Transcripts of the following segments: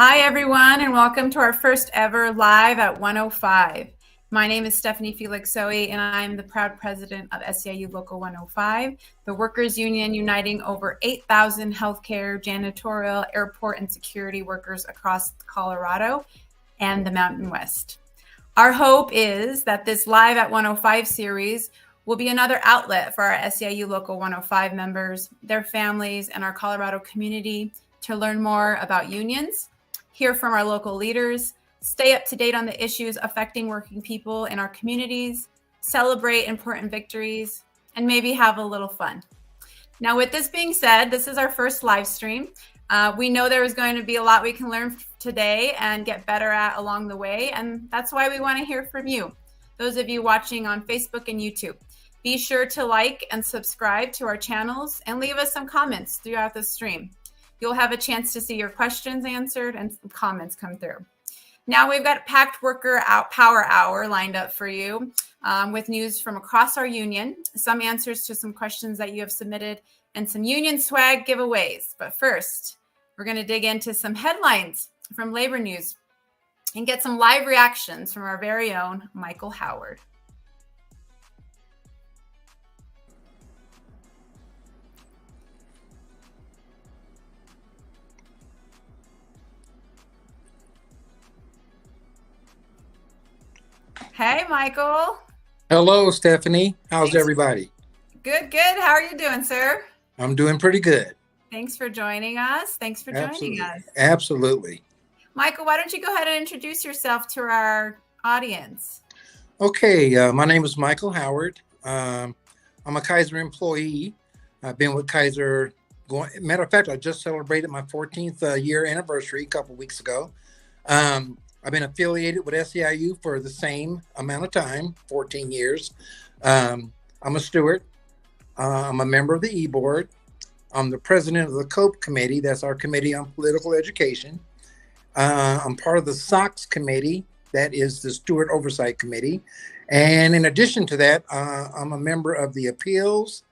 Hi, everyone, and welcome to our first ever live at 105. My name is Stephanie Felixoe, and I'm the proud president of SEIU Local 105, the workers' union uniting over 8,000 healthcare, janitorial, airport, and security workers across Colorado and the Mountain West. Our hope is that this Live at 105 series will be another outlet for our SEIU Local 105 members, their families, and our Colorado community to learn more about unions, hear from our local leaders, stay up to date on the issues affecting working people in our communities, celebrate important victories, and maybe have a little fun. Now, with this being said, this is our first live stream. We know there is going to be a lot we can learn today and get better at along the way, and that's why we want to hear from you, those of you watching on Facebook and YouTube. Be sure to like and subscribe to our channels and leave us some comments throughout the stream. You'll have a chance to see your questions answered and some comments come through. Now we've got packed worker power hour lined up for you with news from across our union, some answers to some questions that you have submitted, and some union swag giveaways. But first, we're going to dig into some headlines from labor news and get some live reactions from our very own Michael Howard. Hey, Michael. Hello, Stephanie. How's everybody? Good, good. How are you doing, sir? I'm doing pretty good. Thanks for joining us. Absolutely. Michael, why don't you go ahead and introduce yourself to our audience? Okay, my name is Michael Howard. I'm a Kaiser employee. I've been with Kaiser. Matter of fact, I just celebrated my 14th year anniversary a couple weeks ago. I've been affiliated with SEIU for the same amount of time, 14 years. I'm a steward. I'm a member of the E-Board. I'm the president of the COPE committee. That's our committee on political education. I'm part of the SOX committee. That is the steward oversight committee. And in addition to that, I'm a member of the appeals,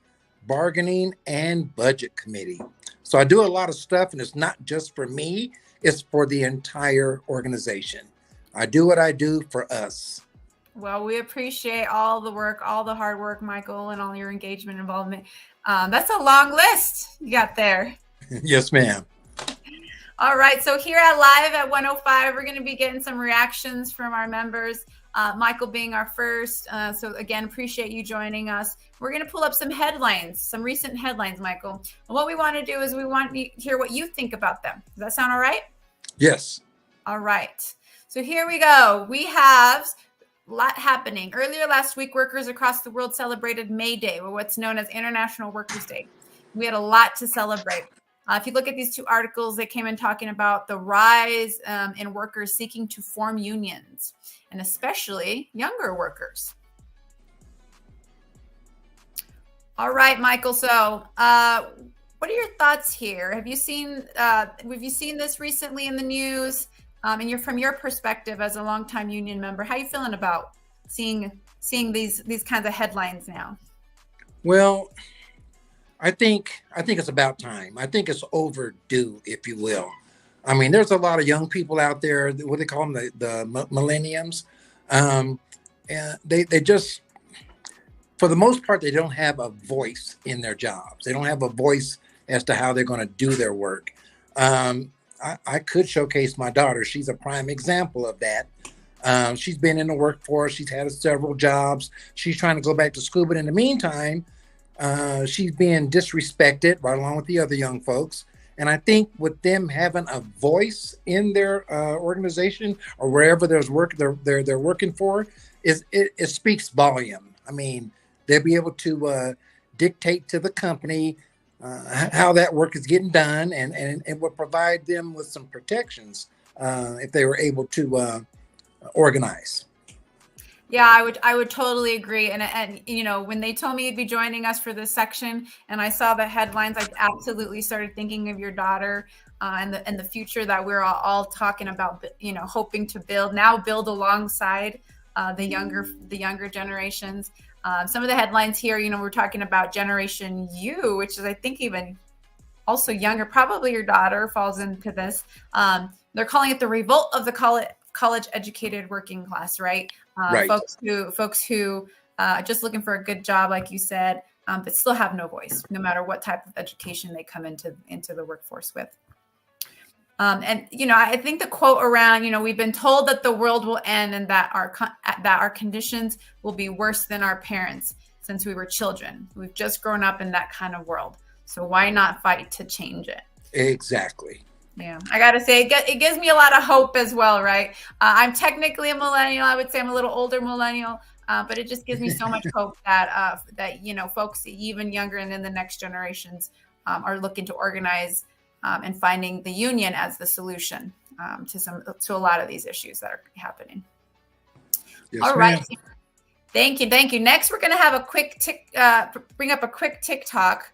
bargaining, and budget committee. So I do a lot of stuff, and it's not just for me. It's for the entire organization. I do what I do for us. Well, we appreciate all the work, all the hard work, Michael, and all your engagement and involvement. That's a long list you got there. Yes, ma'am. All right. So here at Live at 105, we're going to be getting some reactions from our members. Michael being our first. So again, appreciate you joining us. We're going to pull up some headlines, some recent headlines, Michael. And what we want to do is we want to hear what you think about them. Does that sound all right? Yes. All right. So here we go. We have a lot happening. Earlier last week, workers across the world celebrated May Day, or what's known as International Workers' Day. We had a lot to celebrate. If you look at these two articles, they came in talking about the rise in workers seeking to form unions, and especially younger workers. All right, Michael. So what are your thoughts here? Have you seen this recently in the news? And you're from your perspective as a longtime union member, how are you feeling about seeing these kinds of headlines now? Well, I think it's about time. I think it's overdue, if you will. I mean, there's a lot of young people out there, what they call them, the millenniums. And they just, for the most part, they don't have a voice in their jobs. They don't have a voice as to how they're going to do their work. I could showcase my daughter. She's a prime example of that. She's been in the workforce. She's had several jobs. She's trying to go back to school. But in the meantime, she's being disrespected right along with the other young folks. And I think with them having a voice in their organization or wherever there's work they're working for, it speaks volume. I mean, they'll be able to dictate to the company how that work is getting done, and it will provide them with some protections if they were able to organize. Yeah, I would totally agree. And you know, when they told me you'd be joining us for this section, and I saw the headlines, I absolutely started thinking of your daughter and the future that we're all talking about. You know, hoping to build alongside the younger generations. Some of the headlines here, you know, we're talking about Generation U, which is, I think, even also younger. Probably your daughter falls into this. they're calling it the revolt of the college educated working class, right? Right. Folks who just looking for a good job, like you said, but still have no voice, no matter what type of education they come into the workforce with. And I think the quote around, we've been told that the world will end and that our conditions will be worse than our parents since we were children. We've just grown up in that kind of world. So why not fight to change it? Exactly. Yeah, I got to say, it gives me a lot of hope as well, right? I'm technically a millennial. I would say I'm a little older millennial, but it just gives me so much hope that folks even younger and in the next generations are looking to organize and finding the union as the solution to a lot of these issues that are happening. Yes, all right. ma'am. Thank you. Next, we're going to have a quick bring up a quick TikTok.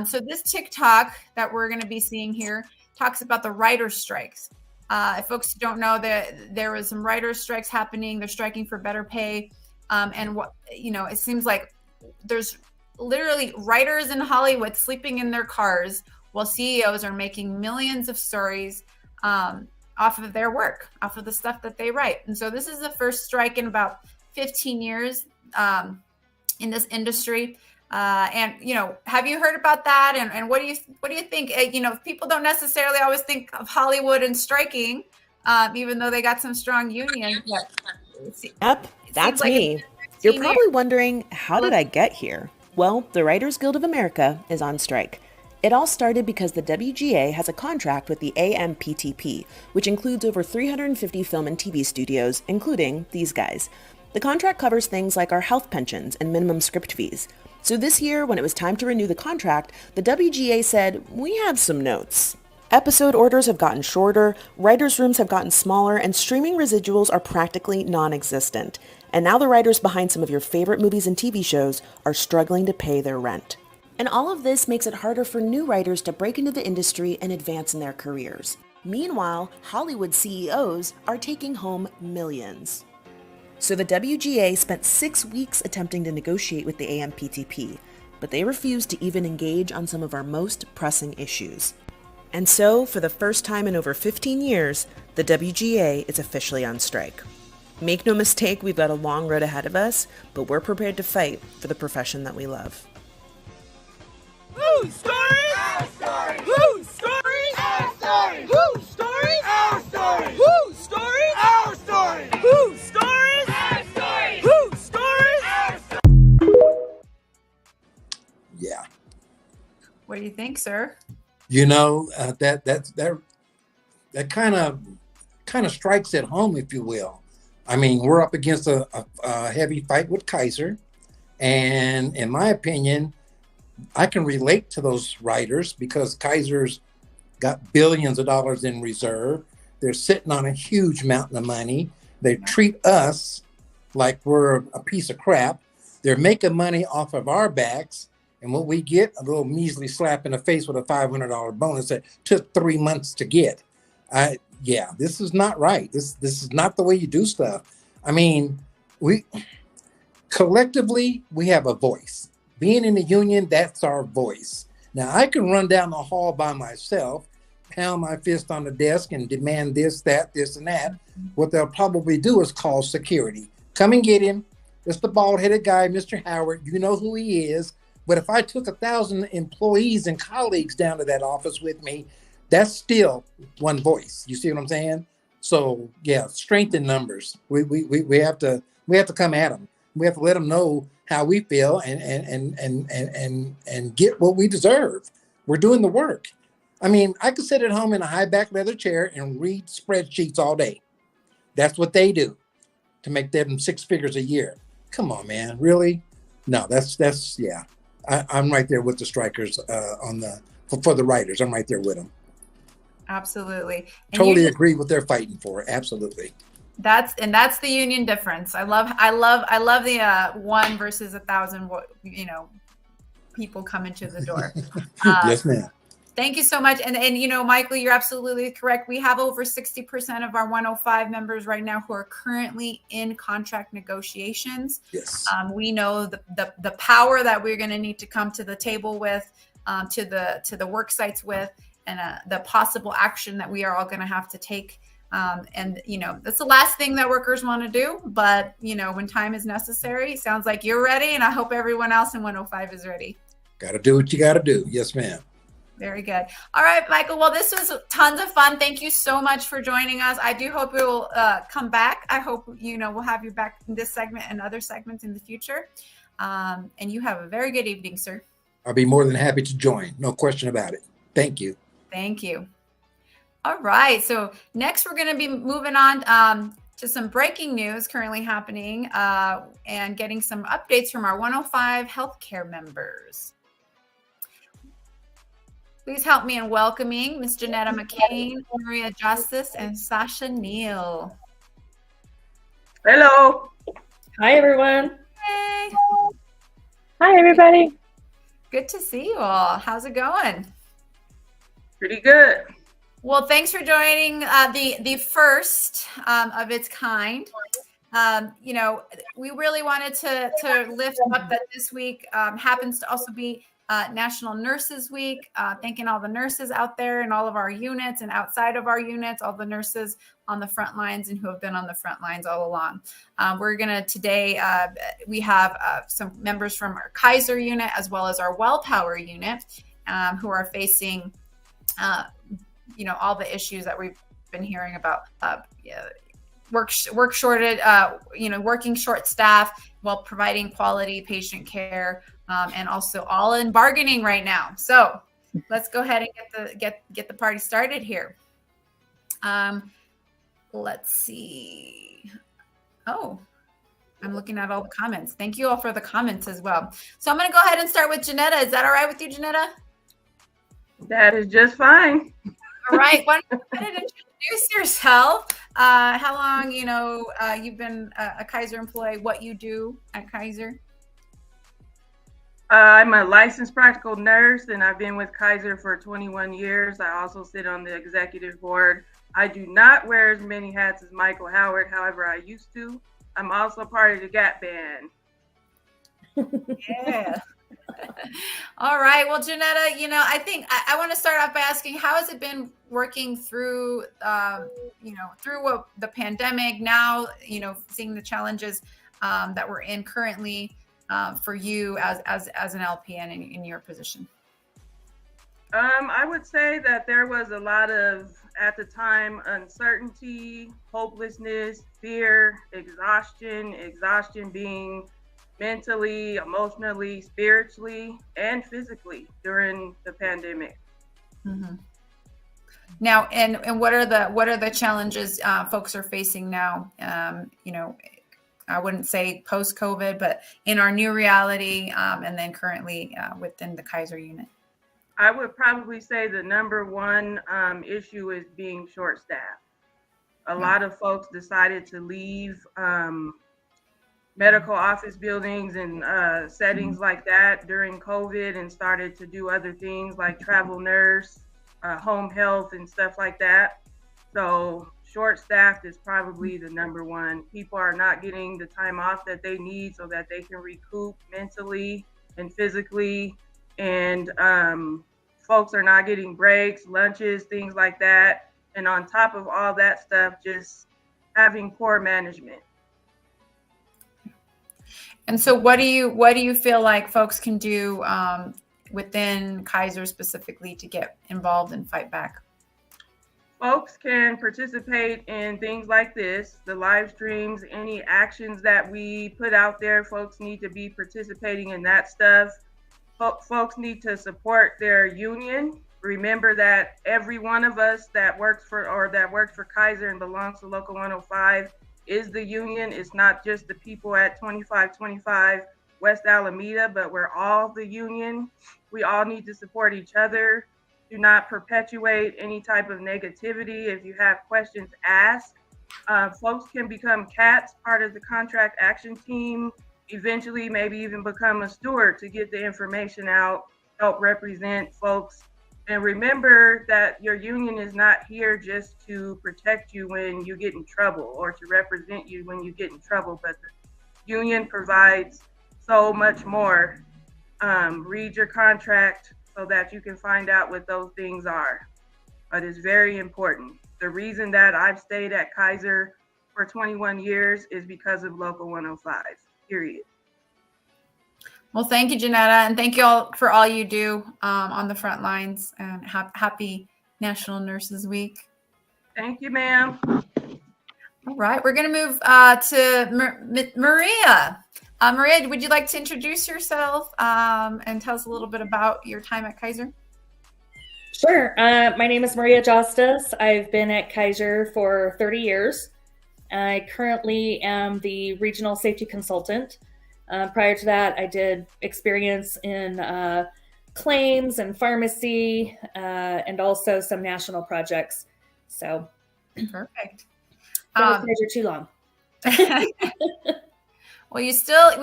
So this TikTok that we're going to be seeing here talks about the writer's strikes. If folks don't know, there was some writer's strikes happening. They're striking for better pay. And it seems like there's literally writers in Hollywood sleeping in their cars while CEOs are making millions of stories off of their work, off of the stuff that they write. And so this is the first strike in about 15 years in this industry. And have you heard about that? And what do you think? People don't necessarily always think of Hollywood and striking, even though they got some strong unions. Yep, that's me. You're probably wondering, how did I get here? Well, the Writers Guild of America is on strike. It all started because the WGA has a contract with the AMPTP, which includes over 350 film and TV studios, including these guys. The contract covers things like our health pensions and minimum script fees. So this year, when it was time to renew the contract, the WGA said, we have some notes. Episode orders have gotten shorter, writers' rooms have gotten smaller, and streaming residuals are practically non-existent. And now the writers behind some of your favorite movies and TV shows are struggling to pay their rent. And all of this makes it harder for new writers to break into the industry and advance in their careers. Meanwhile, Hollywood CEOs are taking home millions. So the WGA spent 6 weeks attempting to negotiate with the AMPTP, but they refused to even engage on some of our most pressing issues. And so, for the first time in over 15 years, the WGA is officially on strike. Make no mistake, we've got a long road ahead of us, but we're prepared to fight for the profession that we love. Whose story? Our story. Whose story? Our story. Whose story? Our story. Whose story? Our story. Whose story? Our story. Whose story? Our story. Yeah. What do you think, sir? That kind of strikes at home, if you will. I mean, we're up against a heavy fight with Kaiser, and in my opinion, I can relate to those writers because Kaiser's got billions of dollars in reserve. They're sitting on a huge mountain of money. They treat us like we're a piece of crap. They're making money off of our backs. And what we get, a little measly slap in the face with a $500 bonus that took 3 months to get. This is not right. This is not the way you do stuff. I mean, we collectively have a voice. Being in the union, that's our voice. Now, I can run down the hall by myself, pound my fist on the desk and demand this, that, this, and that. What they'll probably do is call security. Come and get him. It's the bald-headed guy, Mr. Howard. You know who he is. But if I took 1,000 employees and colleagues down to that office with me, that's still one voice. You see what I'm saying? So, yeah, strength in numbers. We have to come at them. We have to let them know how we feel and get what we deserve. We're doing the work. I mean, I could sit at home in a high back leather chair and read spreadsheets all day. That's what they do to make them 6 figures a year. Come on, man. Really? No, that's yeah. I'm right there with the strikers for the writers. I'm right there with them. Absolutely. And totally agree what they're fighting for. Absolutely. That's the union difference. I love the 1 versus 1,000, people coming to the door. Yes, ma'am. Thank you so much. And Michael, you're absolutely correct. We have over 60% of our 105 members right now who are currently in contract negotiations. Yes. We know the power that we're going to need to come to the table with, to the work sites with. the possible action that we are all going to have to take. And, that's the last thing that workers want to do. But, when time is necessary, it sounds like you're ready. And I hope everyone else in 105 is ready. Got to do what you got to do. Yes, ma'am. Very good. All right, Michael. Well, this was tons of fun. Thank you so much for joining us. I do hope you'll come back. I hope, we'll have you back in this segment and other segments in the future. And you have a very good evening, sir. I'll be more than happy to join. No question about it. Thank you. Thank you. All right. So next we're going to be moving on to some breaking news currently happening and getting some updates from our 105 healthcare members. Please help me in welcoming Ms. Janetta McCain, Maria Justice, and Sasha Neal. Hello. Hi, everyone. Hey. Hi, everybody. Good to see you all. How's it going? Pretty good. Well, thanks for joining the first of its kind. We really wanted to lift up that this week happens to also be National Nurses Week. Thanking all the nurses out there in all of our units and outside of our units, all the nurses on the front lines and who have been on the front lines all along. We're going to today, we have some members from our Kaiser unit as well as our Wellpower unit who are facing all the issues that we've been hearing about, work shortage, working short staff while providing quality patient care, and also all in bargaining right now. So let's go ahead and get the party started here. Let's see. Oh, I'm looking at all the comments. Thank you all for the comments as well. So I'm going to go ahead and start with Janetta. Is that all right with you, Janetta? That is just fine. All right. Why don't you introduce yourself? How long, you've been a Kaiser employee, what you do at Kaiser? I'm a licensed practical nurse, and I've been with Kaiser for 21 years. I also sit on the executive board. I do not wear as many hats as Michael Howard. However, I used to. I'm also part of the Gap Band. Yeah. All right. Well, Janetta, I think I want to start off by asking, how has it been working through, through the pandemic now, seeing the challenges that we're in currently for you as an LPN in your position? I would say that there was a lot of, at the time, uncertainty, hopelessness, fear, exhaustion being mentally, emotionally, spiritually, and physically during the pandemic. Mm-hmm. Now, and what are the challenges folks are facing now? I wouldn't say post-COVID, but in our new reality, and then currently within the Kaiser unit. I would probably say the number one issue is being short-staffed. A lot of folks decided to leave medical office buildings and settings like that during COVID and started to do other things like travel nurse, home health, and stuff like that. So short-staffed is probably the number one. People are not getting the time off that they need so that they can recoup mentally and physically. And folks are not getting breaks, lunches, things like that. And on top of all that stuff, just having poor management. And so what do you feel like folks can do within Kaiser specifically to get involved and fight back? Folks can participate in things like this, the live streams, any actions that we put out there. Folks need to be participating in that stuff. Folks need to support their union. Remember that every one of us that works for Kaiser and belongs to Local 105 is the union. It's not just the people at 2525 West Alameda, but we're all the union. We all need to support each other. Do not perpetuate any type of negativity. If you have questions, ask. Folks can become CATs, part of the contract action team, eventually maybe even become a steward to get the information out, help represent folks. And remember that your union is not here just to protect you when you get in trouble or to represent you when you get in trouble, but the union provides so much more. Read your contract so that you can find out what those things are. but it's very important. The reason that I've stayed at Kaiser for 21 years is because of Local 105, period. Well, thank you, Janetta, and thank you all for all you do on the front lines, and happy National Nurses Week. Thank you, ma'am. All right, we're going to move to Maria. Maria, would you like to introduce yourself and tell us a little bit about your time at Kaiser? Sure. My name is Maria Justus. I've been at Kaiser for 30 years. I currently am the regional safety consultant. Prior to that, I did experience in claims and pharmacy and also some national projects. So perfect. Been with Kaiser too long. Well, you still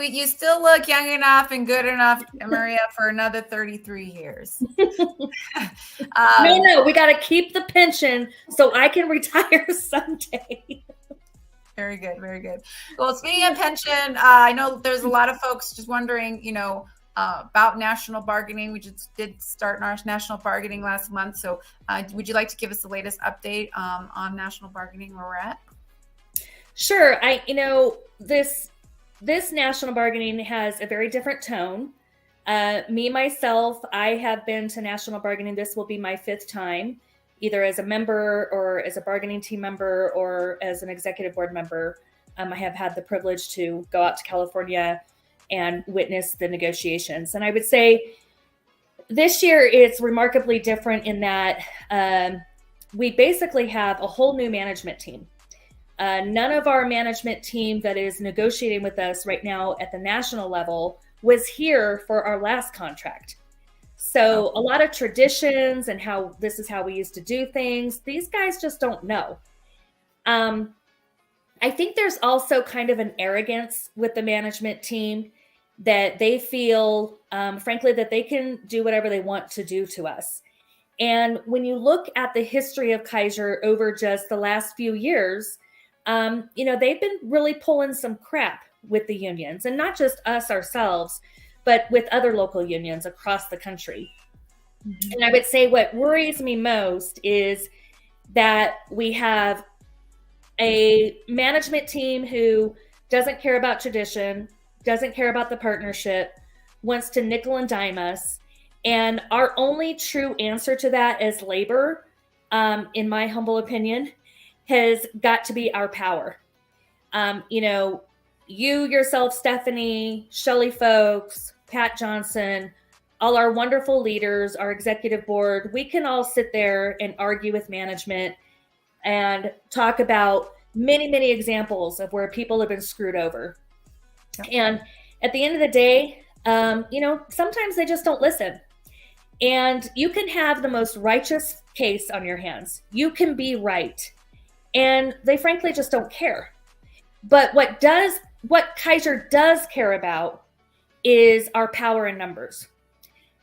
look young enough and good enough, Maria, for another 33 years. No, we got to keep the pension so I can retire someday. Very good, very good. Well, speaking of pension, I know there's a lot of folks just wondering, about national bargaining. We just did start our national bargaining last month. So would you like to give us the latest update on national bargaining, where we're at? Sure. This national bargaining has a very different tone. Myself, I have been to national bargaining. This will be my 5th time, either as a member or as a bargaining team member or as an executive board member. I have had the privilege to go out to California and witness the negotiations. And I would say this year it's remarkably different in that we basically have a whole new management team. None of our management team that is negotiating with us right now at the national level was here for our last contract. So a lot of traditions and how this is how we used to do things, these guys just don't know. I think there's also kind of an arrogance with the management team that they feel, frankly, that they can do whatever they want to do to us. And when you look at the history of Kaiser over just the last few years, they've been really pulling some crap with the unions, and not just us ourselves, but with other local unions across the country. Mm-hmm. And I would say what worries me most is that we have a management team who doesn't care about tradition, doesn't care about the partnership, wants to nickel and dime us. And our only true answer to that as labor, in my humble opinion, has got to be our power. You yourself, Stephanie, Shelley Folks, Pat Johnson, all our wonderful leaders, our executive board, we can all sit there and argue with management and talk about many, many examples of where people have been screwed over. Yep. And at the end of the day, sometimes they just don't listen. And you can have the most righteous case on your hands. You can be right. And they frankly just don't care. But what Kaiser does care about is our power in numbers.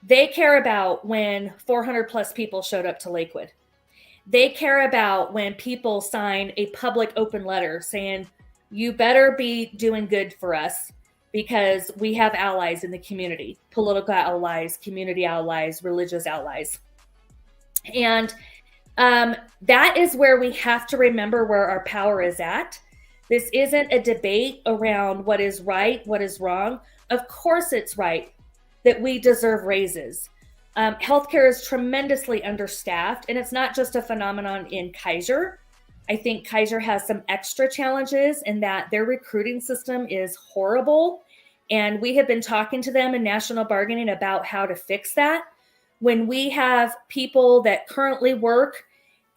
They care about when 400 plus people showed up to Lakewood. They care about when people sign a public open letter saying, you better be doing good for us because we have allies in the community, political allies, community allies, religious allies. And that is where we have to remember where our power is at. This isn't a debate around what is right, what is wrong. Of course it's right that we deserve raises. Healthcare is tremendously understaffed, and it's not just a phenomenon in Kaiser. I think Kaiser has some extra challenges in that their recruiting system is horrible. And we have been talking to them in national bargaining about how to fix that. When we have people that currently work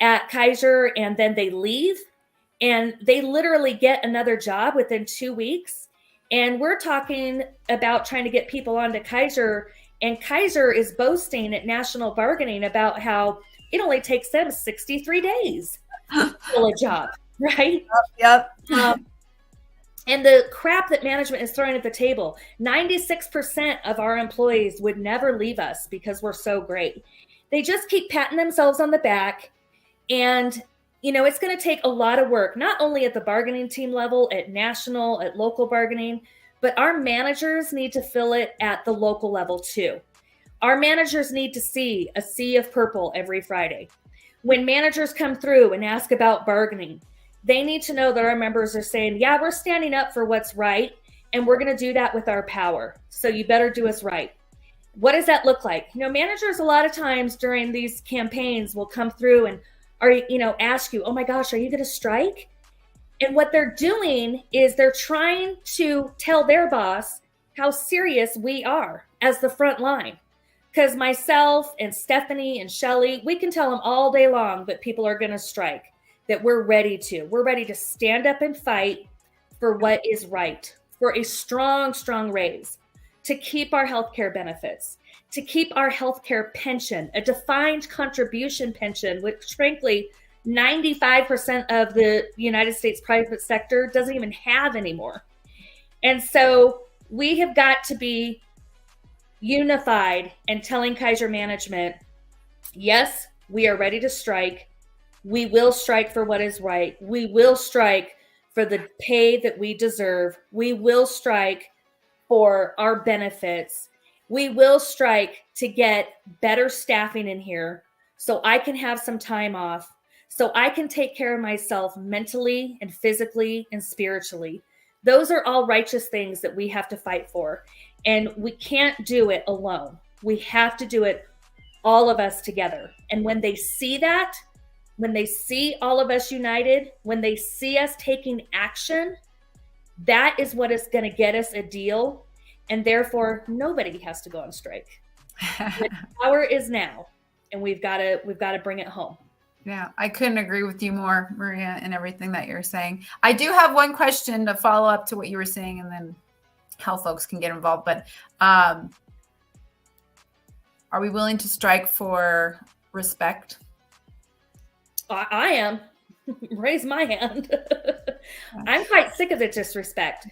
at Kaiser and then they leave and they literally get another job within 2 weeks. And we're talking about trying to get people onto Kaiser, and Kaiser is boasting at national bargaining about how it only takes them 63 days to fill a job, right? Yep. And the crap that management is throwing at the table, 96% of our employees would never leave us because we're so great. They just keep patting themselves on the back. And, it's going to take a lot of work, not only at the bargaining team level, at national, at local bargaining, but our managers need to fill it at the local level too. Our managers need to see a sea of purple every Friday. when managers come through and ask about bargaining, they need to know that our members are saying, yeah, we're standing up for what's right, and we're going to do that with our power. So you better do us right. What does that look like? Managers a lot of times during these campaigns will come through and ask you, oh my gosh, are you going to strike? And what they're doing is they're trying to tell their boss how serious we are as the front line. Because myself and Stephanie and Shelly, we can tell them all day long that people are going to strike, that we're ready to. We're ready to stand up and fight for what is right, for a strong, strong raise, to keep our healthcare benefits, to keep our healthcare pension, a defined contribution pension, which frankly, 95% of the United States private sector doesn't even have anymore. And so we have got to be unified and telling Kaiser management, yes, we are ready to strike. We will strike for what is right. We will strike for the pay that we deserve. We will strike for our benefits. We will strike to get better staffing in here so I can have some time off, so I can take care of myself mentally and physically and spiritually. Those are all righteous things that we have to fight for. And we can't do it alone. We have to do it, all of us together. And when they see that, when they see all of us united, when they see us taking action, that is what is going to get us a deal. And therefore, nobody has to go on strike. The power is now, and we've got to bring it home. Yeah, I couldn't agree with you more, Maria, and everything that you're saying. I do have one question to follow up to what you were saying, and then how folks can get involved. But are we willing to strike for respect? I am. Raise my hand. I'm quite sick of the disrespect.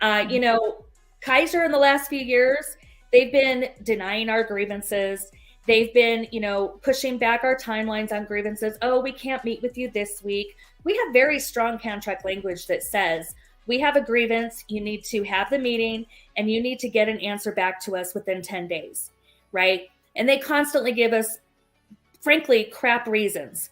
Kaiser in the last few years, they've been denying our grievances. They've been, pushing back our timelines on grievances. Oh, we can't meet with you this week. We have very strong contract language that says, we have a grievance, you need to have the meeting, and you need to get an answer back to us within 10 days, right? And they constantly give us, frankly, crap reasons.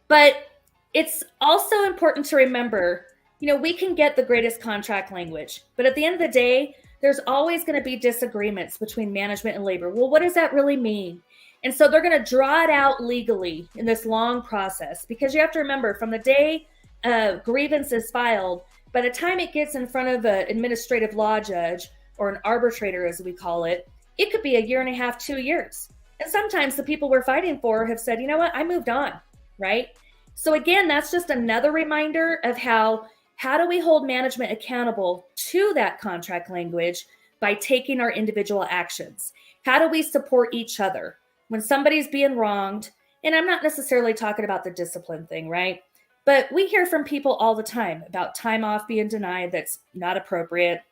But it's also important to remember, we can get the greatest contract language, but at the end of the day, there's always going to be disagreements between management and labor. Well, what does that really mean? And so they're going to draw it out legally in this long process, because you have to remember, from the day a grievance is filed, by the time it gets in front of an administrative law judge or an arbitrator, as we call it, it could be a year and a half, 2 years. And sometimes the people we're fighting for have said, you know what, I moved on, right? So again, that's just another reminder of how do we hold management accountable to that contract language by taking our individual actions? How do we support each other when somebody's being wronged? And I'm not necessarily talking about the discipline thing, right? But we hear from people all the time about time off being denied that's not appropriate,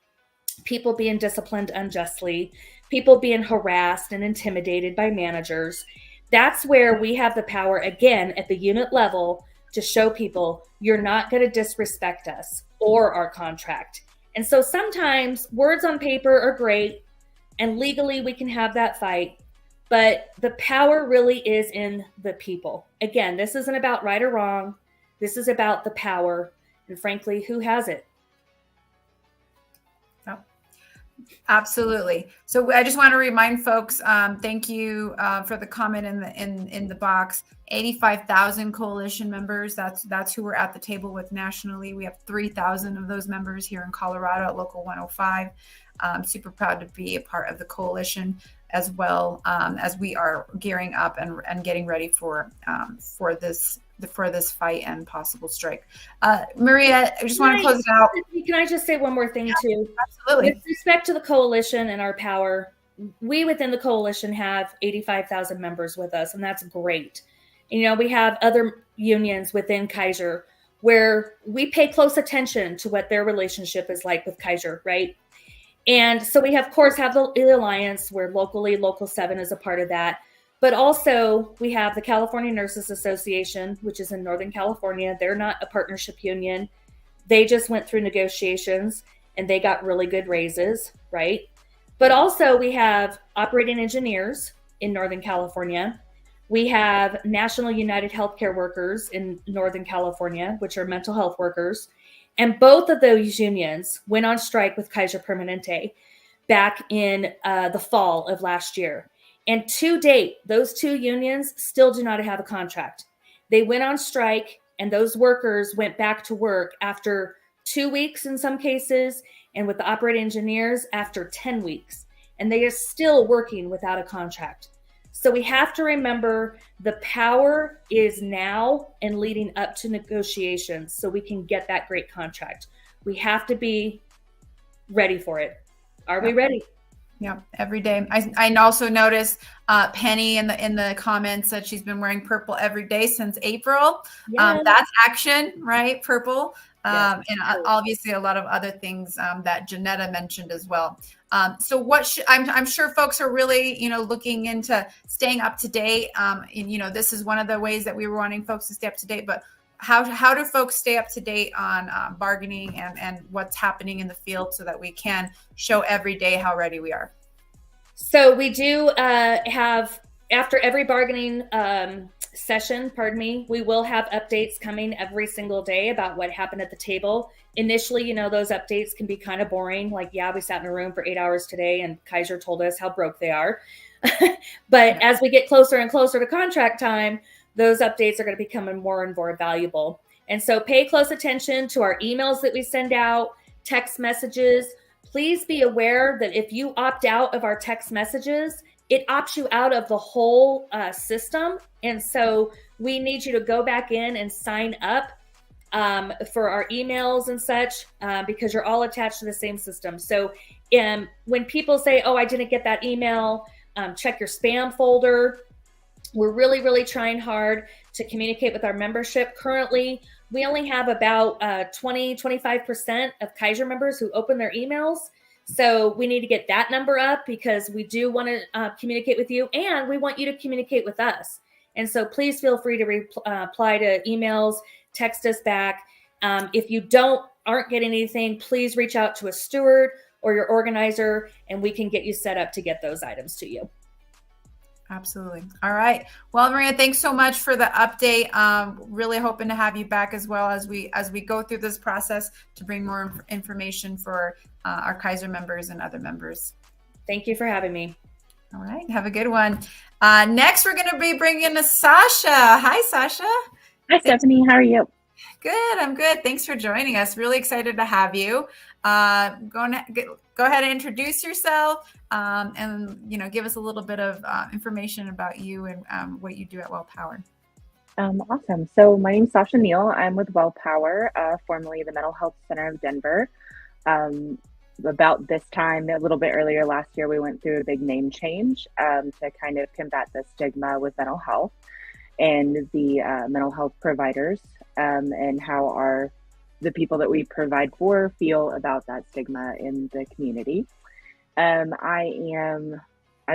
people being disciplined unjustly, people being harassed and intimidated by managers. That's where we have the power, again, at the unit level, to show people you're not going to disrespect us or our contract. And so sometimes words on paper are great, and legally we can have that fight, but the power really is in the people. Again, this isn't about right or wrong. This is about the power, and frankly, who has it? Oh, absolutely. So I just want to remind folks, thank you for the comment in the box. 85,000 coalition members. That's who we're at the table with nationally. We have 3,000 of those members here in Colorado at Local 105. I'm super proud to be a part of the coalition, as well as we are gearing up and getting ready for this fight and possible strike. Maria, I just want to close it out. Can I just say one more thing too? Absolutely. With respect to the coalition and our power, we within the coalition have 85,000 members with us, and that's great. We have other unions within Kaiser where we pay close attention to what their relationship is like with Kaiser, right? And so we of course have the Alliance, where locally, Local 7 is a part of that. But also we have the California Nurses Association, which is in Northern California. They're not a partnership union. They just went through negotiations and they got really good raises, right? But also we have operating engineers in Northern California. We have National United Healthcare Workers in Northern California, which are mental health workers. And both of those unions went on strike with Kaiser Permanente back in the fall of last year. And to date, those two unions still do not have a contract. They went on strike, and those workers went back to work after 2 weeks in some cases, and with the operating engineers after 10 weeks. And they are still working without a contract. So we have to remember the power is now and leading up to negotiations so we can get that great contract. We have to be ready for it. Are we ready? Yeah, every day. I also noticed Penny in the comments that she's been wearing purple every day since April. Yes. That's action, right? Purple. Yes. And obviously a lot of other things that Janetta mentioned as well. So I'm sure folks are really, looking into staying up to date. And, this is one of the ways that we were wanting folks to stay up to date, but how do folks stay up to date on bargaining and what's happening in the field so that we can show every day how ready we are? So we do have, after every bargaining session, we will have updates coming every single day about what happened at the table. Initially, those updates can be kind of boring. Like, we sat in a room for 8 hours today and Kaiser told us how broke they are. But as we get closer and closer to contract time, those updates are going to become more and more valuable. And so pay close attention to our emails that we send out, text messages. Please be aware that if you opt out of our text messages, it opts you out of the whole system. And so we need you to go back in and sign up for our emails and such, because you're all attached to the same system. So when people say, oh, I didn't get that email, check your spam folder. We're really, really trying hard to communicate with our membership. Currently, we only have about 25% of Kaiser members who open their emails. So we need to get that number up because we do want to communicate with you and we want you to communicate with us. And so please feel free to reply to emails, text us back. If you aren't getting anything, please reach out to a steward or your organizer and we can get you set up to get those items to you. Absolutely. All right. Well, Maria, thanks so much for the update. Really hoping to have you back as well as we go through this process to bring more information for our Kaiser members and other members. Thank you for having me. All right. Have a good one. Next, we're going to be bringing in Sasha. Hi, Sasha. Hi, Stephanie. How are you? Good. I'm good. Thanks for joining us. Really excited to have you. Go ahead and introduce yourself and, give us a little bit of information about you and what you do at WellPower. Awesome. So my name is Sasha Neal. I'm with WellPower, formerly the Mental Health Center of Denver. About this time, a little bit earlier last year, we went through a big name change to kind of combat the stigma with mental health and the mental health providers and how the people that we provide for feel about that stigma in the community. I've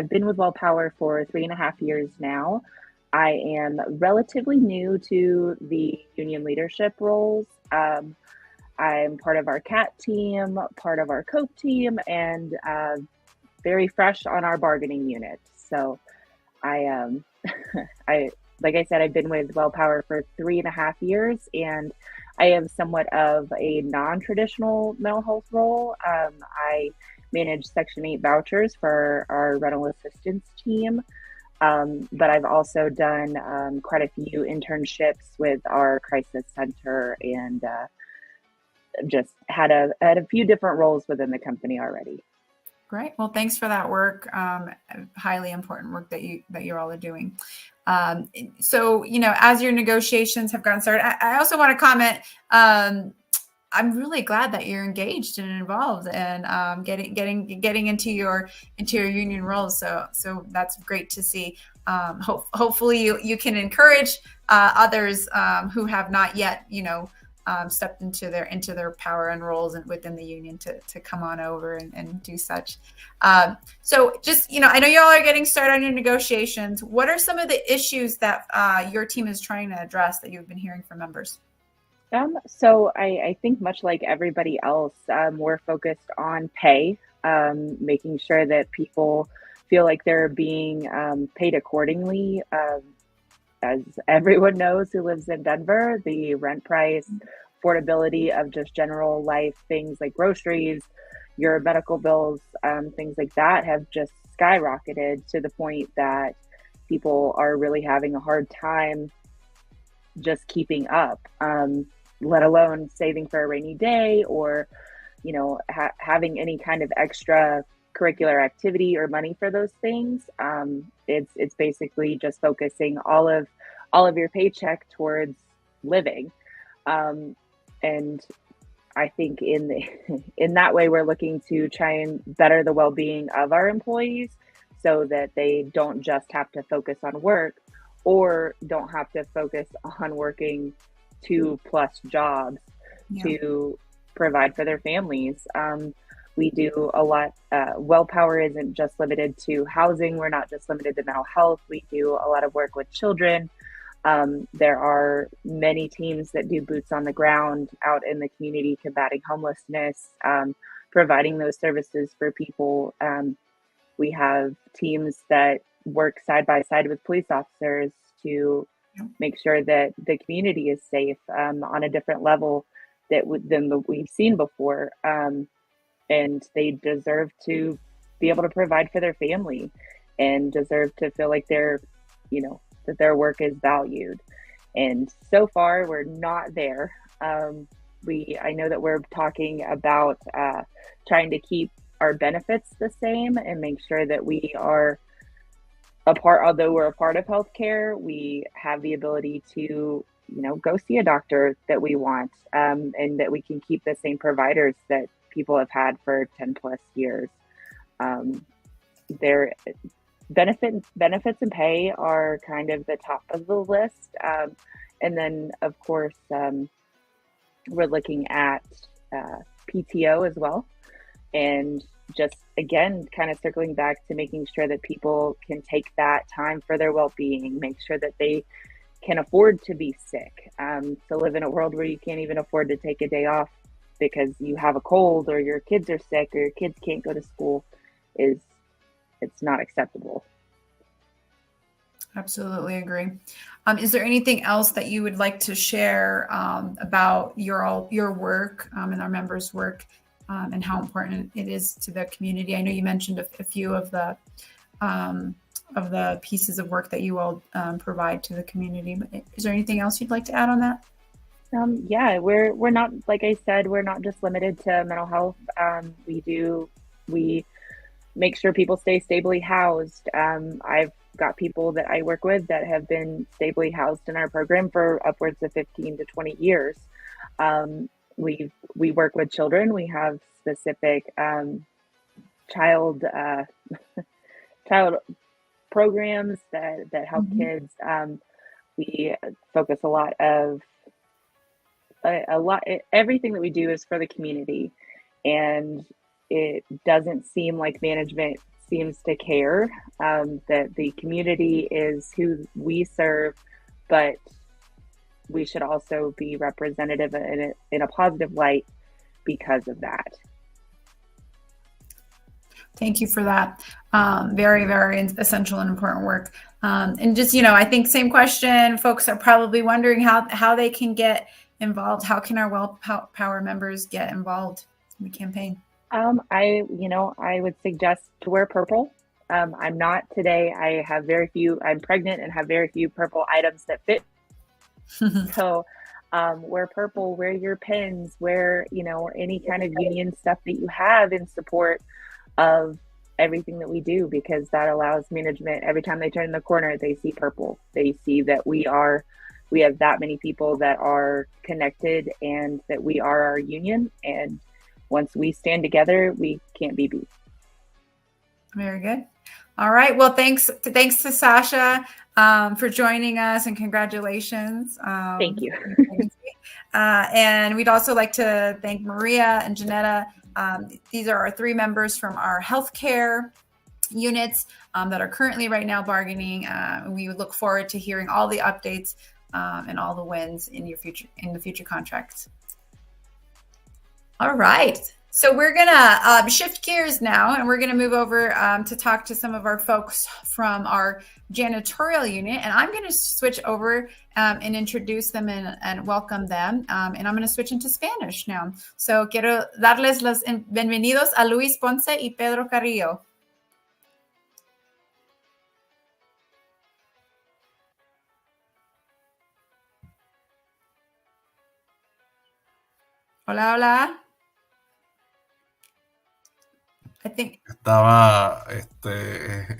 been with WellPower for 3.5 years now. I am relatively new to the union leadership roles. I'm part of our CAT team, part of our COPE team, and very fresh on our bargaining unit. So like I said, I've been with WellPower for 3.5 years, and I am somewhat of a non-traditional mental health role. I manage Section 8 vouchers for our rental assistance team, but I've also done quite a few internships with our crisis center and just had a few different roles within the company already. Great. Well, thanks for that work. Highly important work that you all are doing. So, as your negotiations have gotten started, I also want to comment. I'm really glad that you're engaged and involved and getting into your union roles. So that's great to see. Hopefully you can encourage others who have not yet, stepped into their power and roles within the union to come on over and do such. So just, I know you all are getting started on your negotiations. What are some of the issues that your team is trying to address that you've been hearing from members? So I think much like everybody else, we're focused on pay, making sure that people feel like they're being paid accordingly as everyone knows who lives in Denver, the rent price, affordability of just general life things like groceries, your medical bills, things like that have just skyrocketed to the point that people are really having a hard time just keeping up, let alone saving for a rainy day or, having any kind of extra curricular activity or money for those things. It's basically just focusing all of your paycheck towards living. And I think in that way, we're looking to try and better the well-being of our employees so that they don't just have to focus on work or don't have to focus on working 2+ jobs to provide for their families. We do a lot. WellPower isn't just limited to housing. We're not just limited to mental health. We do a lot of work with children. There are many teams that do boots on the ground out in the community combating homelessness, providing those services for people. We have teams that work side by side with police officers to make sure that the community is safe on a different level than we've seen before. And they deserve to be able to provide for their family and deserve to feel like they're, that their work is valued. And so far, we're not there. I know that we're talking about trying to keep our benefits the same and make sure that we are although we're a part of healthcare, we have the ability to, go see a doctor that we want, and that we can keep the same providers that people have had for 10+ years. Their benefits and pay are kind of the top of the list. And then, of course, we're looking at PTO as well. And just, again, kind of circling back to making sure that people can take that time for their well-being, make sure that they can afford to be sick. To live in a world where you can't even afford to take a day off because you have a cold or your kids are sick or your kids can't go to school it's not acceptable. Absolutely agree. Is there anything else that you would like to share about your work and our members' work and how important it is to the community? I know you mentioned a few of the pieces of work that you all provide to the community, but is there anything else you'd like to add on that? Yeah, we're not, like I said, we're not just limited to mental health. We make sure people stay stably housed. I've got people that I work with that have been stably housed in our program for upwards of 15 to 20 years. We work with children. We have specific child programs that help kids. We focus everything that we do is for the community, and it doesn't seem like management seems to care that the community is who we serve, but we should also be representative in a positive light because of that. Thank you for that. Very, very essential and important work. And just, I think same question, folks are probably wondering how they can get involved. How can our WellPower members get involved in the campaign? I would suggest to wear purple. I'm not today. I have I'm pregnant and have very few purple items that fit. So wear purple, wear your pins, wear, any kind of union stuff that you have in support of everything that we do, because that allows management, every time they turn the corner, they see purple. They see that we have that many people that are connected and that we are our union. And once we stand together, we can't be beat. Very good. All right. Well, thanks to Sasha for joining us, and congratulations. Thank you. And we'd also like to thank Maria and Janetta. These are our 3 members from our healthcare units that are currently right now bargaining. We look forward to hearing all the updates and all the wins in the future contracts. All right. So we're gonna shift gears now, and we're gonna move over to talk to some of our folks from our janitorial unit, and I'm gonna switch over and introduce them and welcome them, and I'm gonna switch into Spanish now. So quiero darles los bienvenidos a Luis Ponce y Pedro Carrillo. Hola, hola. I think... Estaba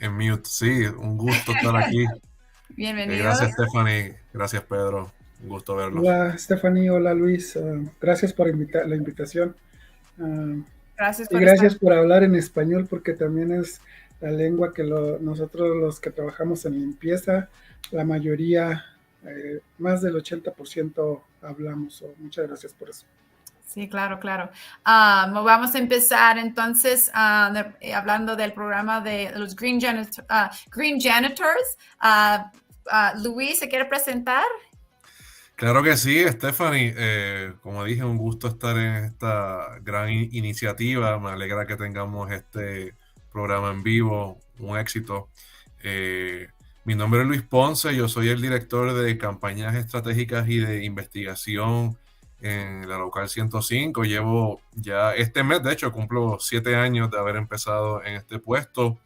en mute. Sí, un gusto estar aquí. Bienvenidos. Gracias, Stephanie. Gracias, Pedro. Un gusto verlos. Hola, Stephanie. Hola, Luis. Gracias por la invitación. Gracias y por gracias estar. por hablar en español, porque también es la lengua que nosotros los que trabajamos en limpieza, la mayoría, más del 80% hablamos. Muchas gracias por eso. Sí, claro, claro. Vamos a empezar entonces hablando del programa de los Green Janitors. Luis, ¿se quiere presentar? Claro que sí, Stephanie. Como dije, un gusto estar en esta gran iniciativa. Me alegra que tengamos este programa en vivo, un éxito. Mi nombre es Luis Ponce, yo soy el director de campañas estratégicas y de investigación en la local 105. Llevo ya este mes, de hecho, cumplo 7 años de haber empezado en este puesto.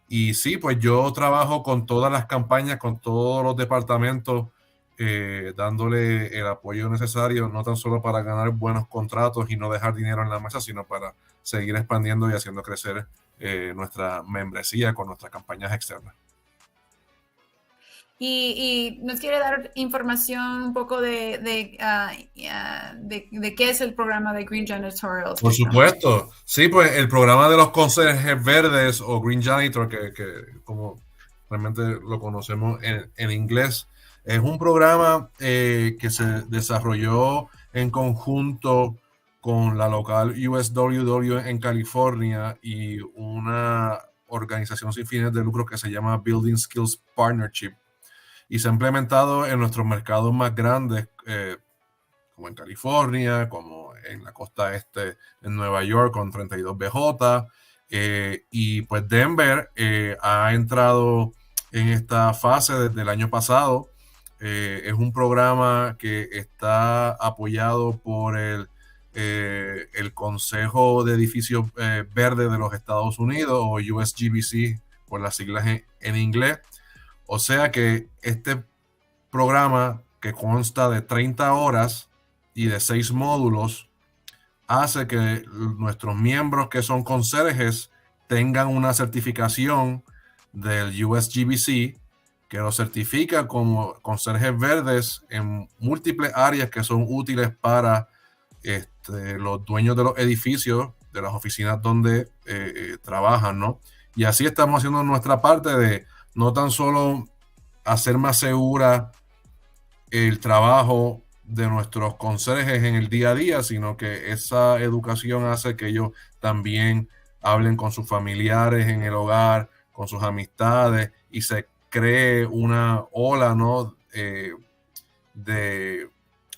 Y sí, pues yo trabajo con todas las campañas, con todos los departamentos, dándole el apoyo necesario, no tan solo para ganar buenos contratos y no dejar dinero en la mesa, sino para seguir expandiendo y haciendo crecer nuestra membresía con nuestras campañas externas. Y nos quiere dar información un poco de qué es el programa de Green Janitorials. Por supuesto. Sí, pues el programa de los conserjes verdes o Green Janitor, que como realmente lo conocemos en inglés, es un programa que se desarrolló en conjunto con la local USWW en California y una organización sin fines de lucro que se llama Building Skills Partnership. Y se ha implementado en nuestros mercados más grandes, como en California, como en la costa este en Nueva York con 32BJ. Y pues Denver ha entrado en esta fase desde el año pasado. Es un programa que está apoyado por el Consejo de Edificios Verdes de los Estados Unidos, o USGBC por las siglas en inglés. O sea que este programa, que consta de 30 horas y de 6 módulos, hace que nuestros miembros que son conserjes tengan una certificación del USGBC que los certifica como conserjes verdes en múltiples áreas que son útiles para los dueños de los edificios, de las oficinas donde trabajan, ¿no? Y así estamos haciendo nuestra parte de no tan solo hacer más segura el trabajo de nuestros conserjes en el día a día, sino que esa educación hace que ellos también hablen con sus familiares en el hogar, con sus amistades, y se cree una ola, ¿no? De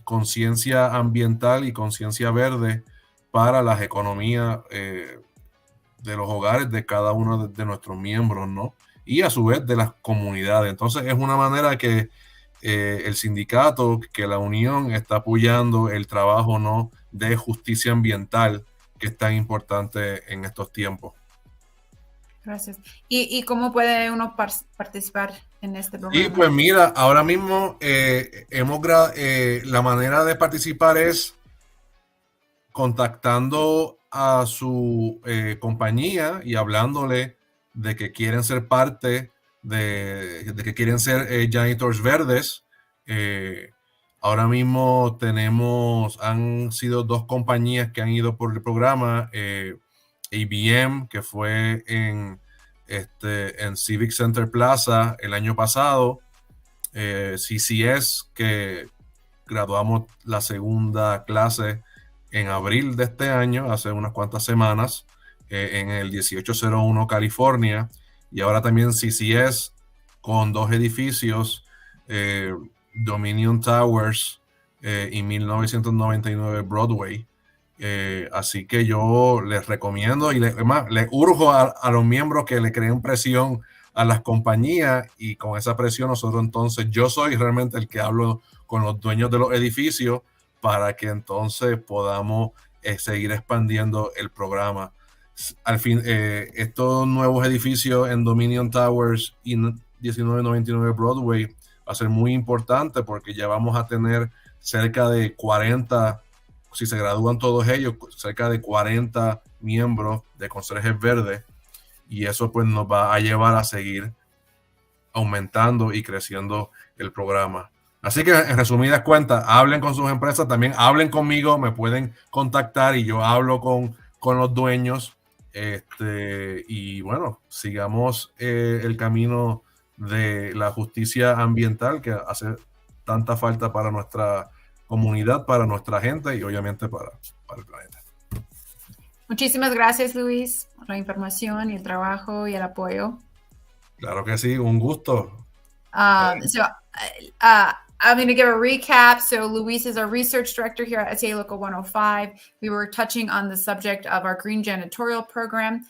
conciencia ambiental y conciencia verde para las economías de los hogares de cada uno de nuestros miembros, ¿no? Y a su vez de las comunidades. Entonces es una manera que el sindicato, que la unión está apoyando el trabajo, ¿no?, de justicia ambiental, que es tan importante en estos tiempos. Gracias. ¿Y cómo puede uno participar en este programa? Y pues mira, ahora mismo la manera de participar es contactando a su compañía y hablándole de que quieren ser parte de que quieren ser janitors verdes. Ahora mismo han sido 2 compañías que han ido por el programa, ABM, que fue en Civic Center Plaza el año pasado, CCS, que graduamos la segunda clase en abril de este año, hace unas cuantas semanas, en el 1801 California, y ahora también CCS con 2 edificios, Dominion Towers y 1999 Broadway, Así que yo les recomiendo y les urjo a los miembros que le creen presión a las compañías, y con esa presión nosotros entonces, yo soy realmente el que hablo con los dueños de los edificios para que entonces podamos seguir expandiendo el programa. Al fin, estos nuevos edificios en Dominion Towers y 1999 Broadway va a ser muy importante porque ya vamos a tener cerca de 40, si se gradúan todos ellos, cerca de 40 miembros de Conserjes Verdes, y eso pues nos va a llevar a seguir aumentando y creciendo el programa. Así que en resumidas cuentas, hablen con sus empresas, también hablen conmigo, me pueden contactar y yo hablo con los dueños, y bueno, sigamos el camino de la justicia ambiental que hace tanta falta para nuestra comunidad, para nuestra gente y obviamente para el planeta. Muchísimas gracias, Luis, por la información y el trabajo y el apoyo. Claro que sí, un gusto. I'm going to give a recap. So Luis is our research director here at SEA Local 105. We were touching on the subject of our green janitorial program,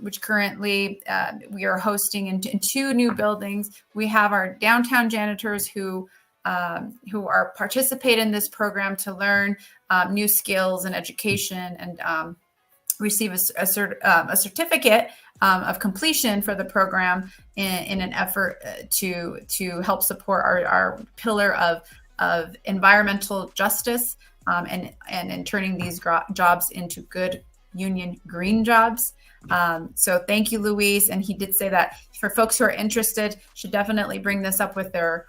which currently we are hosting in 2 new buildings. We have our downtown janitors who are participate in this program to learn new skills and education and receive a certificate of completion for the program in an effort to help support our pillar of environmental justice and in turning these jobs into good union green jobs. So thank you, Luis. And he did say that for folks who are interested, should definitely bring this up with their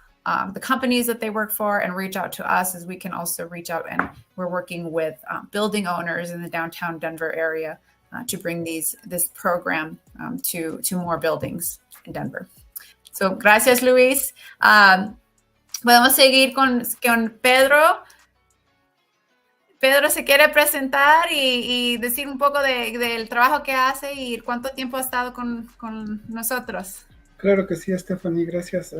the companies that they work for and reach out to us, as we can also reach out, and we're working with building owners in the downtown Denver area to bring this program to more buildings in Denver. So gracias, Luis. Podemos seguir con Pedro. Pedro se quiere presentar y decir un poco del trabajo que hace y cuánto tiempo ha estado con nosotros. Claro que sí, Stephanie, gracias.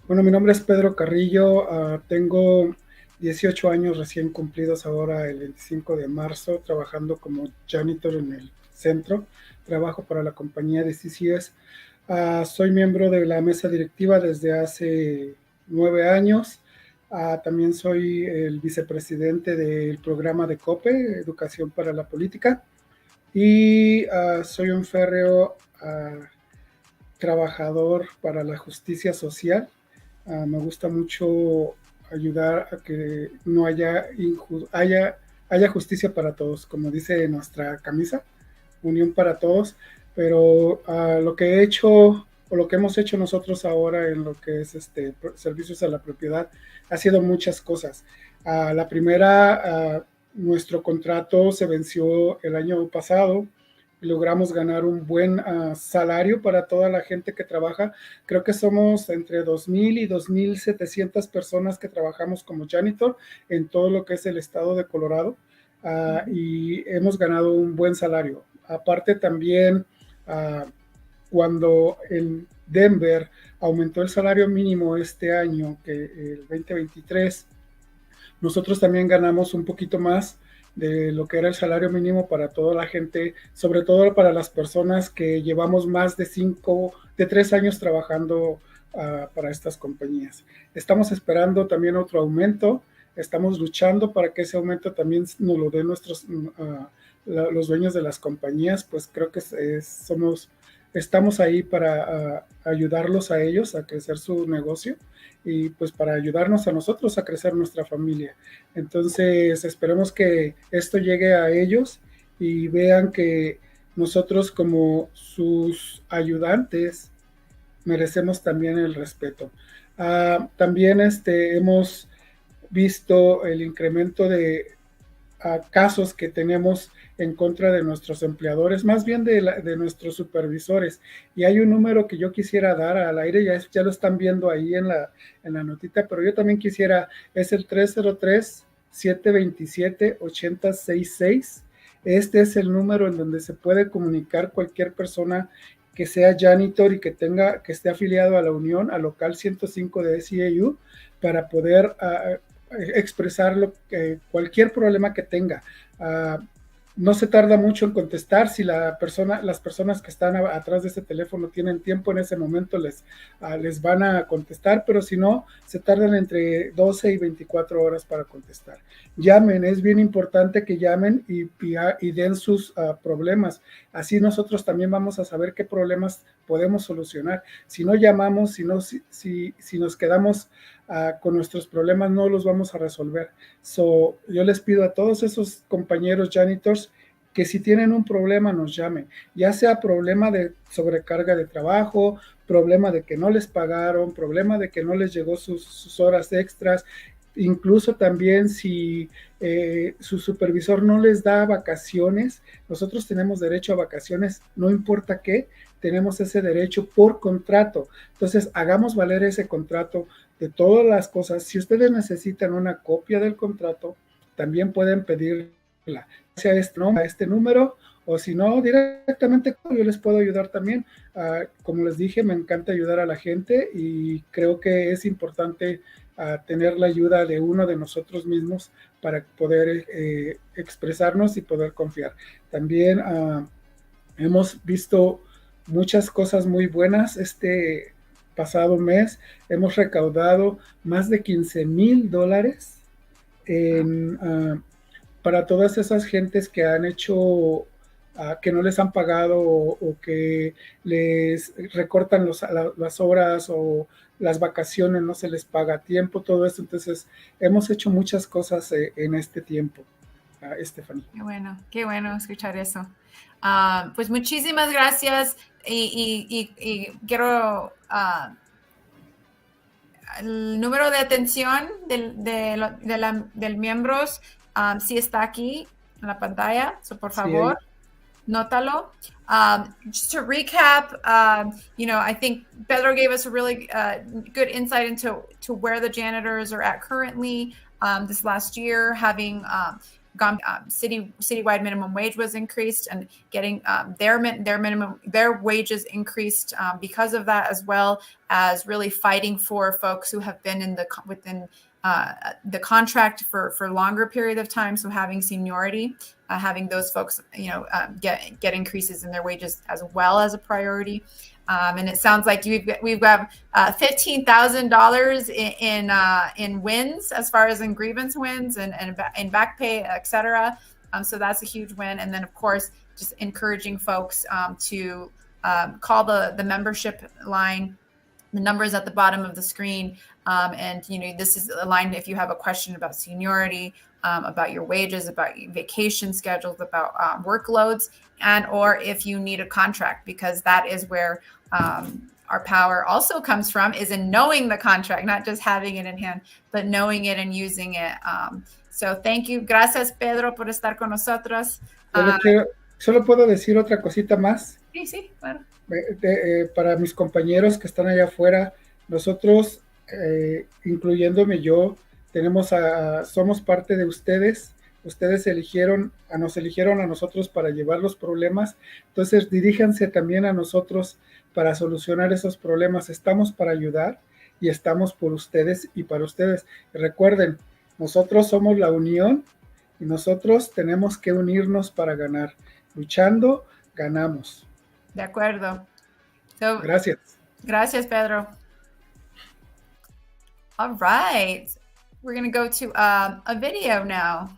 Bueno, mi nombre es Pedro Carrillo, tengo 18 años recién cumplidos ahora el 25 de marzo, trabajando como janitor en el centro. Trabajo para la compañía de CCS. Soy miembro de la mesa directiva desde hace 9 años. También soy el vicepresidente del programa de COPE, Educación para la Política. Y soy un férreo trabajador para la justicia social. Me gusta mucho ayudar a que no haya justicia para todos, como dice nuestra camisa, unión para todos. Pero lo que he hecho o lo que hemos hecho nosotros ahora en lo que es servicios a la propiedad ha sido muchas cosas. La primera, nuestro contrato se venció el año pasado. Logramos ganar un buen salario para toda la gente que trabaja. Creo que somos entre 2,000 y 2,700 personas que trabajamos como janitor en todo lo que es el estado de Colorado, y hemos ganado un buen salario. Aparte también, cuando en Denver aumentó el salario mínimo este año, que el 2023, nosotros también ganamos un poquito más de lo que era el salario mínimo para toda la gente, sobre todo para las personas que llevamos más de 3 años trabajando para estas compañías. Estamos esperando también otro aumento, estamos luchando para que ese aumento también nos lo den los dueños de las compañías, pues creo que estamos ahí para ayudarlos a ellos a crecer su negocio y pues para ayudarnos a nosotros a crecer nuestra familia. Entonces esperemos que esto llegue a ellos y vean que nosotros como sus ayudantes merecemos también el respeto. También hemos visto el incremento de casos que tenemos en contra de nuestros empleadores, más bien de nuestros supervisores. Y hay un número que yo quisiera dar al aire, ya lo están viendo ahí en la notita, pero yo también quisiera, es el 303-727-8066. Este es el número en donde se puede comunicar cualquier persona que sea janitor y que esté afiliado a la Unión, al local 105 de SEAU, para poder expresar cualquier problema que tenga. No se tarda mucho en contestar. Si las personas que están atrás de ese teléfono tienen tiempo en ese momento, les van a contestar, pero si no, se tardan entre 12 y 24 horas para contestar. Llamen, es bien importante que llamen y den sus problemas. Así nosotros también vamos a saber qué problemas podemos solucionar. Si no llamamos, si nos quedamos con nuestros problemas, no los vamos a resolver. Yo les pido a todos esos compañeros janitors que si tienen un problema nos llamen, ya sea problema de sobrecarga de trabajo, problema de que no les pagaron, problema de que no les llegó sus horas extras, incluso también si su supervisor no les da vacaciones. Nosotros tenemos derecho a vacaciones, no importa qué, tenemos ese derecho por contrato. Entonces, hagamos valer ese contrato de todas las cosas. Si ustedes necesitan una copia del contrato, también pueden pedirla, sea a este número, o si no, directamente yo les puedo ayudar también. Como les dije, me encanta ayudar a la gente y creo que es importante tener la ayuda de uno de nosotros mismos para poder expresarnos y poder confiar. También hemos visto muchas cosas muy buenas. Este pasado mes hemos recaudado más de $15,000 para todas esas gentes que han hecho, que no les han pagado o que les recortan las horas o las vacaciones, no se les paga a tiempo, todo eso. Entonces, hemos hecho muchas cosas en este tiempo, Stephanie. Qué bueno escuchar eso. Pues muchísimas gracias y quiero el número de atención del miembros sí está aquí en la pantalla, so por favor, nótalo. Just to recap, I think Pedro gave us a really good insight into where the janitors are at currently. This last year, having gone citywide minimum wage was increased, and getting their wages increased because of that, as well as really fighting for folks who have been within the contract for longer period of time. So having seniority, having those folks, get increases in their wages as well as a priority. And it sounds like we've got $15,000 in wins as far as in grievance wins and back pay, etc. So that's a huge win. And then of course, just encouraging folks to call the membership line. The numbers at the bottom of the screen. And this is aligned if you have a question about seniority, about your wages, about your vacation schedules, about workloads, and or if you need a contract, because that is where our power also comes from, is in knowing the contract, not just having it in hand, but knowing it and using it. So thank you. Gracias, Pedro, por estar con nosotros. Solo puedo decir otra cosita más. Sí, claro. Para mis compañeros que están allá afuera, nosotros, incluyéndome yo, somos parte de ustedes. Ustedes nos eligieron a nosotros para llevar los problemas. Entonces, diríjanse también a nosotros para solucionar esos problemas. Estamos para ayudar y estamos por ustedes y para ustedes. Recuerden, nosotros somos la unión y nosotros tenemos que unirnos para ganar. Luchando, ganamos. De acuerdo. Gracias. Gracias, Pedro. All right. We're going to go to a video now.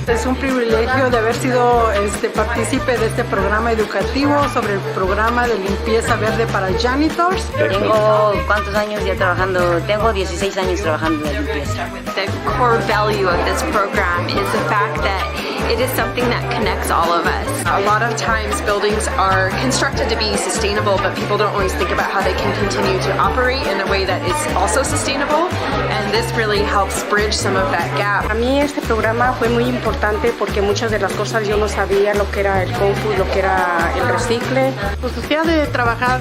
Es un privilegio de haber sido partícipe de este programa educativo sobre el programa de limpieza verde para Janitors. Tengo ¿cuántos años ya trabajando? Tengo 16 años trabajando en limpieza. The core value of this program is the fact that it is something that connects all of us. A lot of times buildings are constructed to be sustainable, but people don't always think about how they can continue to operate in a way that is also sustainable, and this really helps bridge some of that gap. Para mí este programa fue muy importante porque muchas de las cosas yo no sabía lo que era el compost, lo que era el recicle. Pues o sea, de trabajar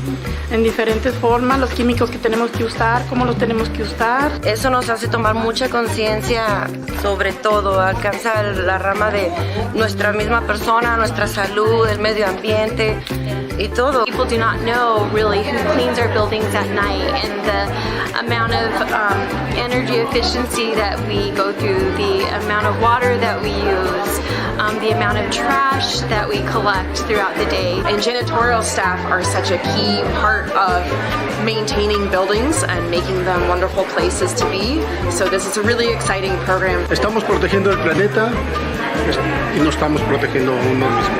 en diferentes formas, los químicos que tenemos que usar, cómo los tenemos que usar. Eso nos hace tomar mucha conciencia sobre todo, alcanzar la rama de nuestra misma persona, nuestra salud, el medio ambiente y todo. People do not know really who cleans our buildings at night and the amount of energy efficiency that we go through, the amount of water that we use, the amount of trash that we collect throughout the day. And janitorial staff are such a key part of maintaining buildings and making them wonderful places to be. So this is a really exciting program. Estamos protegiendo el planeta y no estamos protegiendo a uno mismo,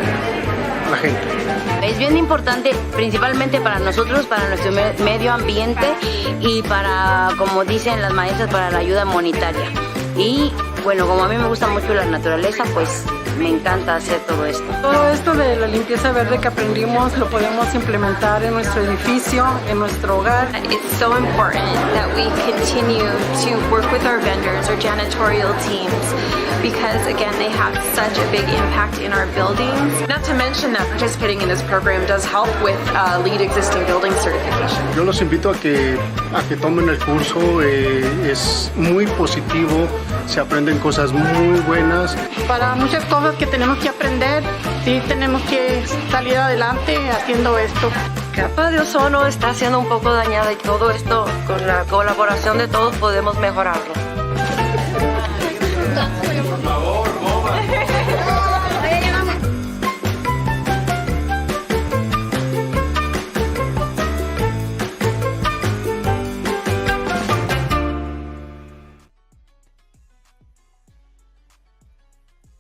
a la gente. Es bien importante, principalmente para nosotros, para nuestro medio ambiente y para, como dicen las maestras, para la ayuda monetaria. Y bueno, como a mí me gusta mucho la naturaleza, pues me encanta hacer todo esto. Todo esto de la limpieza verde que aprendimos lo podemos implementar en nuestro edificio, en nuestro hogar. It's so important that we continue to work with our vendors, our janitorial teams, because again, they have such a big impact in our buildings. Not to mention that participating in this program does help with LEED existing building certification. Yo los invito a que tomen el curso, es muy positivo, se aprenden cosas muy buenas. Para muchas cosas que tenemos que aprender, sí tenemos que salir adelante haciendo esto. Capa de ozono está siendo un poco dañada y todo esto, con la colaboración de todos, podemos mejorarlo.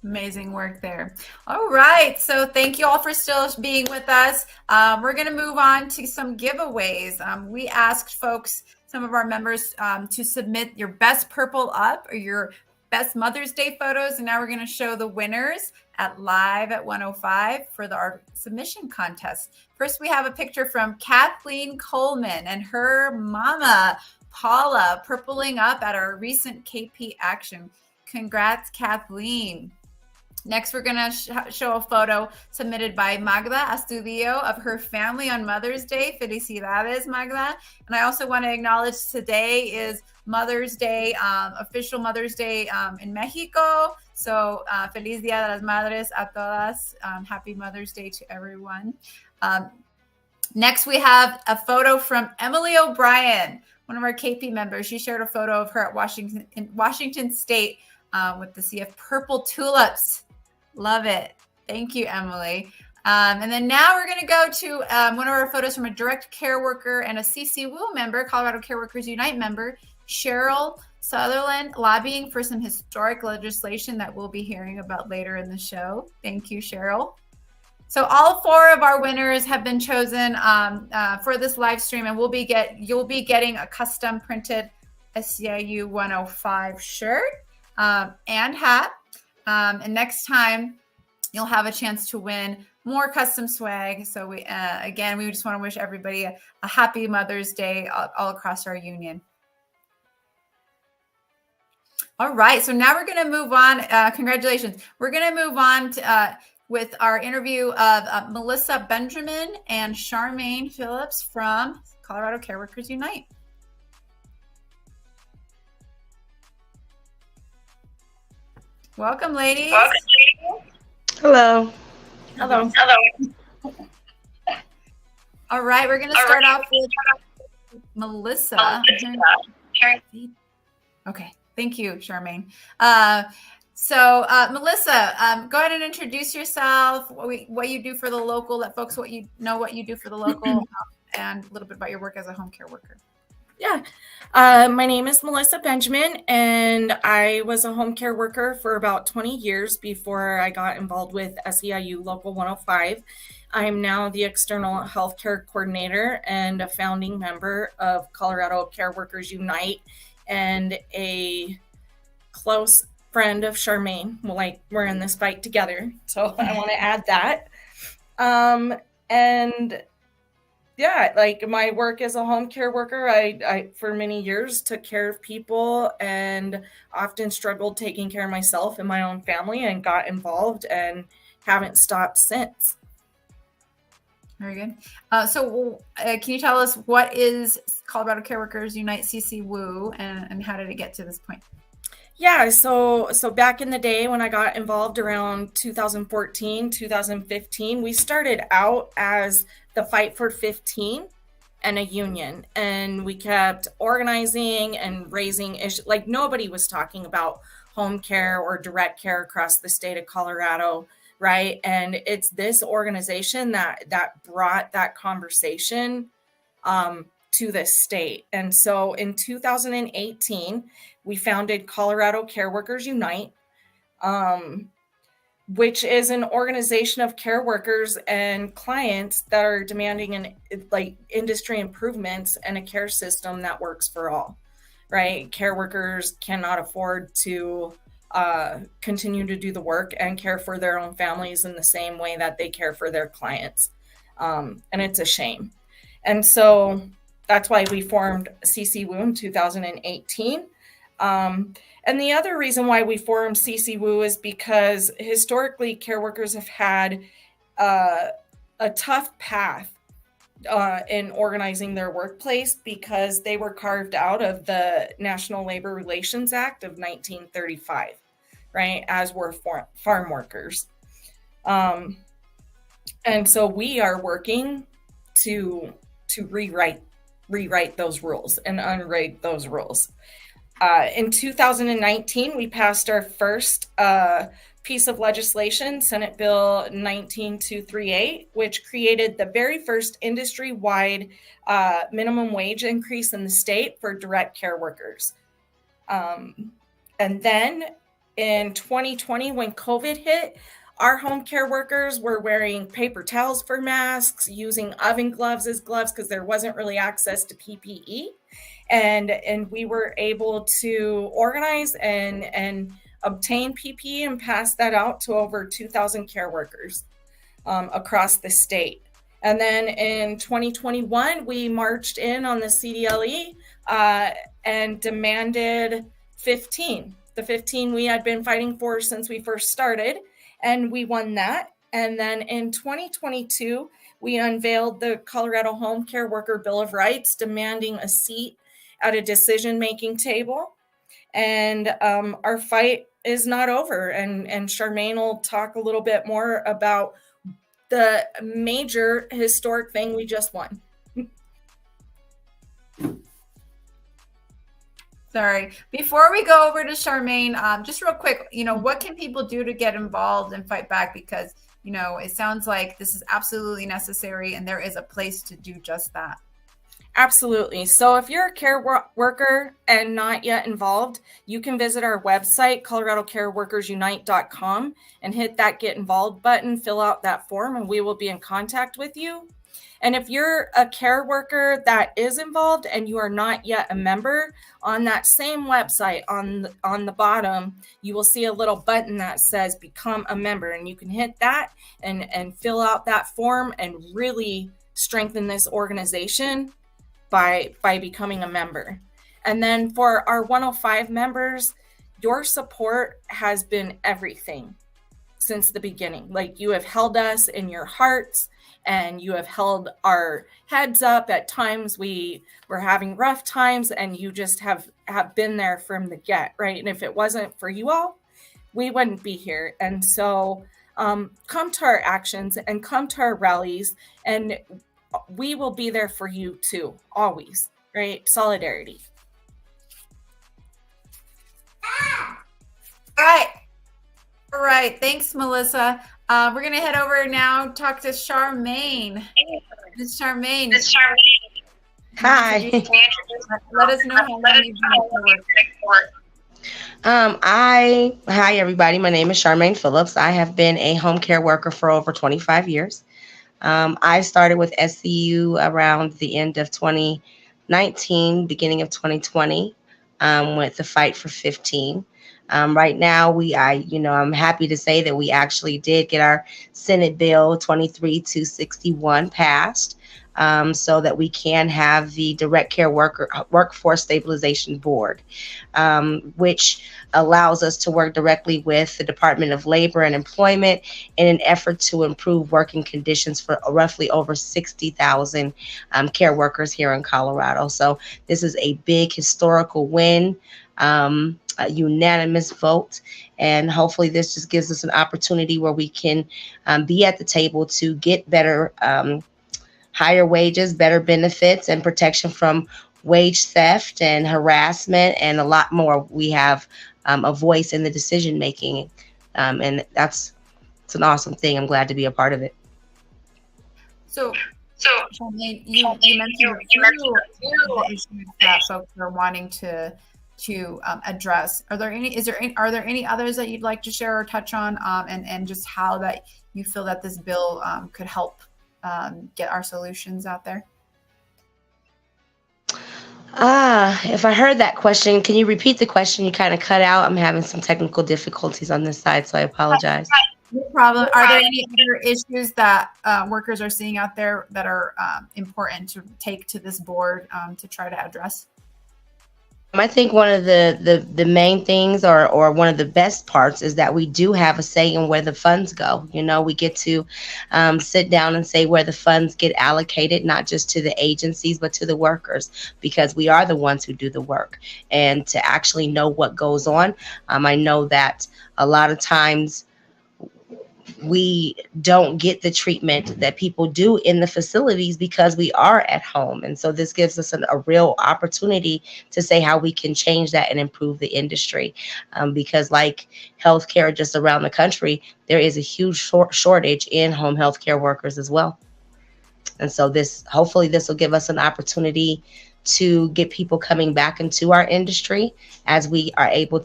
Amazing work there. All right. So thank you all for still being with us. We're going to move on to some giveaways. We asked folks, some of our members, to submit your best purple up or your best Mother's Day photos. And now we're going to show the winners live at 105 for our submission contest. First, we have a picture from Kathleen Coleman and her mama, Paula, purpling up at our recent KP action. Congrats, Kathleen. Next, we're going to show a photo submitted by Magda Astudillo of her family on Mother's Day. Felicidades, Magda. And I also want to acknowledge today is Mother's Day, official Mother's Day in Mexico. So, Feliz Dia de las Madres a todas. Happy Mother's Day to everyone. Next, we have a photo from Emily O'Brien, one of our KP members. She shared a photo of her at Washington State with the CF purple tulips. Love it. Thank you, Emily. And then now we're going to go to one of our photos from a direct care worker and a CCWU member, Colorado Care Workers Unite member, Cheryl Sutherland, lobbying for some historic legislation that we'll be hearing about later in the show. Thank you, Cheryl. So all four of our winners have been chosen for this live stream, and you'll be getting a custom printed SEIU 105 shirt and hat. And next time you'll have a chance to win more custom swag. So we just want to wish everybody a happy Mother's Day all across our union. All right. So now we're going to move on. Congratulations. We're going to move on to, with our interview of Melissa Benjamin and Charmaine Phillips from Colorado Care Workers Unite. Welcome, ladies. Hello. Hello. All right, we're going to start off with Melissa. Okay, thank you, Charmaine. Melissa, go ahead and introduce yourself, what you do for the local, let folks what you do for the local, and a little bit about your work as a home care worker. Yeah. My name is Melissa Benjamin, and I was a home care worker for about 20 years before I got involved with SEIU Local 105. I'm now the External Healthcare Coordinator and a founding member of Colorado Care Workers Unite and a close friend of Charmaine. Like, we're in this fight together. So I want to add that. And yeah, like my work as a home care worker, I for many years took care of people and often struggled taking care of myself and my own family, and got involved and haven't stopped since. Very good. So can you tell us what is Colorado Care Workers Unite CCWU, and how did it get to this point? Yeah, so back in the day when I got involved around 2014, 2015, we started out as the Fight for 15 and a union, and we kept organizing and raising issues. Like, nobody was talking about home care or direct care across the state of Colorado, right? And it's this organization that brought that conversation to the state. And so in 2018, we founded Colorado Care Workers Unite, which is an organization of care workers and clients that are demanding industry improvements and a care system that works for all, right? Care workers cannot afford to continue to do the work and care for their own families in the same way that they care for their clients. And it's a shame. And so that's why we formed CCWU in 2018. And the other reason why we formed CCWU is because historically care workers have had a tough path in organizing their workplace, because they were carved out of the National Labor Relations Act of 1935, right, as were farm workers. And so we are working to rewrite those rules and unwrite those rules. In 2019, we passed our first piece of legislation, Senate Bill 19238, which created the very first industry-wide minimum wage increase in the state for direct care workers. And then in 2020, when COVID hit, our home care workers were wearing paper towels for masks, using oven gloves as gloves because there wasn't really access to PPE. And we were able to organize and obtain PPE and pass that out to over 2,000 care workers across the state. And then in 2021, we marched in on the CDLE and demanded 15, the 15 we had been fighting for since we first started, and we won that. And then in 2022, we unveiled the Colorado Home Care Worker Bill of Rights, demanding a seat at a decision-making table. And our fight is not over. And Charmaine will talk a little bit more about the major historic thing we just won. Sorry. Before we go over to Charmaine, just real quick, what can people do to get involved and fight back? Because, it sounds like this is absolutely necessary and there is a place to do just that. Absolutely. So if you're a care worker and not yet involved, you can visit our website, coloradocareworkersunite.com, and hit that Get Involved button, fill out that form, and we will be in contact with you. And if you're a care worker that is involved and you are not yet a member, on that same website, on the bottom, you will see a little button that says Become a Member, and you can hit that and fill out that form and really strengthen this organization by becoming a member. And then for our 105 members, your support has been everything since the beginning. Like, you have held us in your hearts, and you have held our heads up at times we were having rough times, and you just have been there from the get, right? And if it wasn't for you all, we wouldn't be here. And so come to our actions and come to our rallies, and we will be there for you too, always, right? Solidarity. All right. Thanks, Melissa. We're going to head over now, talk to Charmaine. Ms. Charmaine. Hi. Let us know how long you've been Hi, everybody. My name is Charmaine Phillips. I have been a home care worker for over 25 years. I started with SCU around the end of 2019, beginning of 2020, with the Fight for 15. Right now, I'm happy to say that we actually did get our Senate Bill 23-261 passed. So that we can have the Direct Care Workforce Stabilization Board, which allows us to work directly with the Department of Labor and Employment in an effort to improve working conditions for roughly over 60,000 care workers here in Colorado. So this is a big historical win, a unanimous vote, and hopefully this just gives us an opportunity where we can be at the table to get better higher wages, better benefits, and protection from wage theft and harassment, and a lot more. We have a voice in the decision making, and it's an awesome thing. I'm glad to be a part of it. So Charmaine, you mentioned a few of the issues that folks are wanting to address. Are there any others that you'd like to share or touch on, and just how that you feel that this bill could help get our solutions out there? If I heard that question, can you repeat the question? You kind of cut out. I'm having some technical difficulties on this side, so I apologize. No problem. Are there any other issues that workers are seeing out there that are important to take to this board to try to address? I think one of the main things, or one of the best parts, is that we do have a say in where the funds go. We get to sit down and say where the funds get allocated, not just to the agencies, but to the workers, because we are the ones who do the work. And to actually know what goes on, I know that a lot of times we don't get the treatment that people do in the facilities because we are at home. And so this gives us a real opportunity to say how we can change that and improve the industry. Because like healthcare just around the country, there is a huge shortage in home healthcare workers as well. And so hopefully this will give us an opportunity to get people coming back into our industry as we are able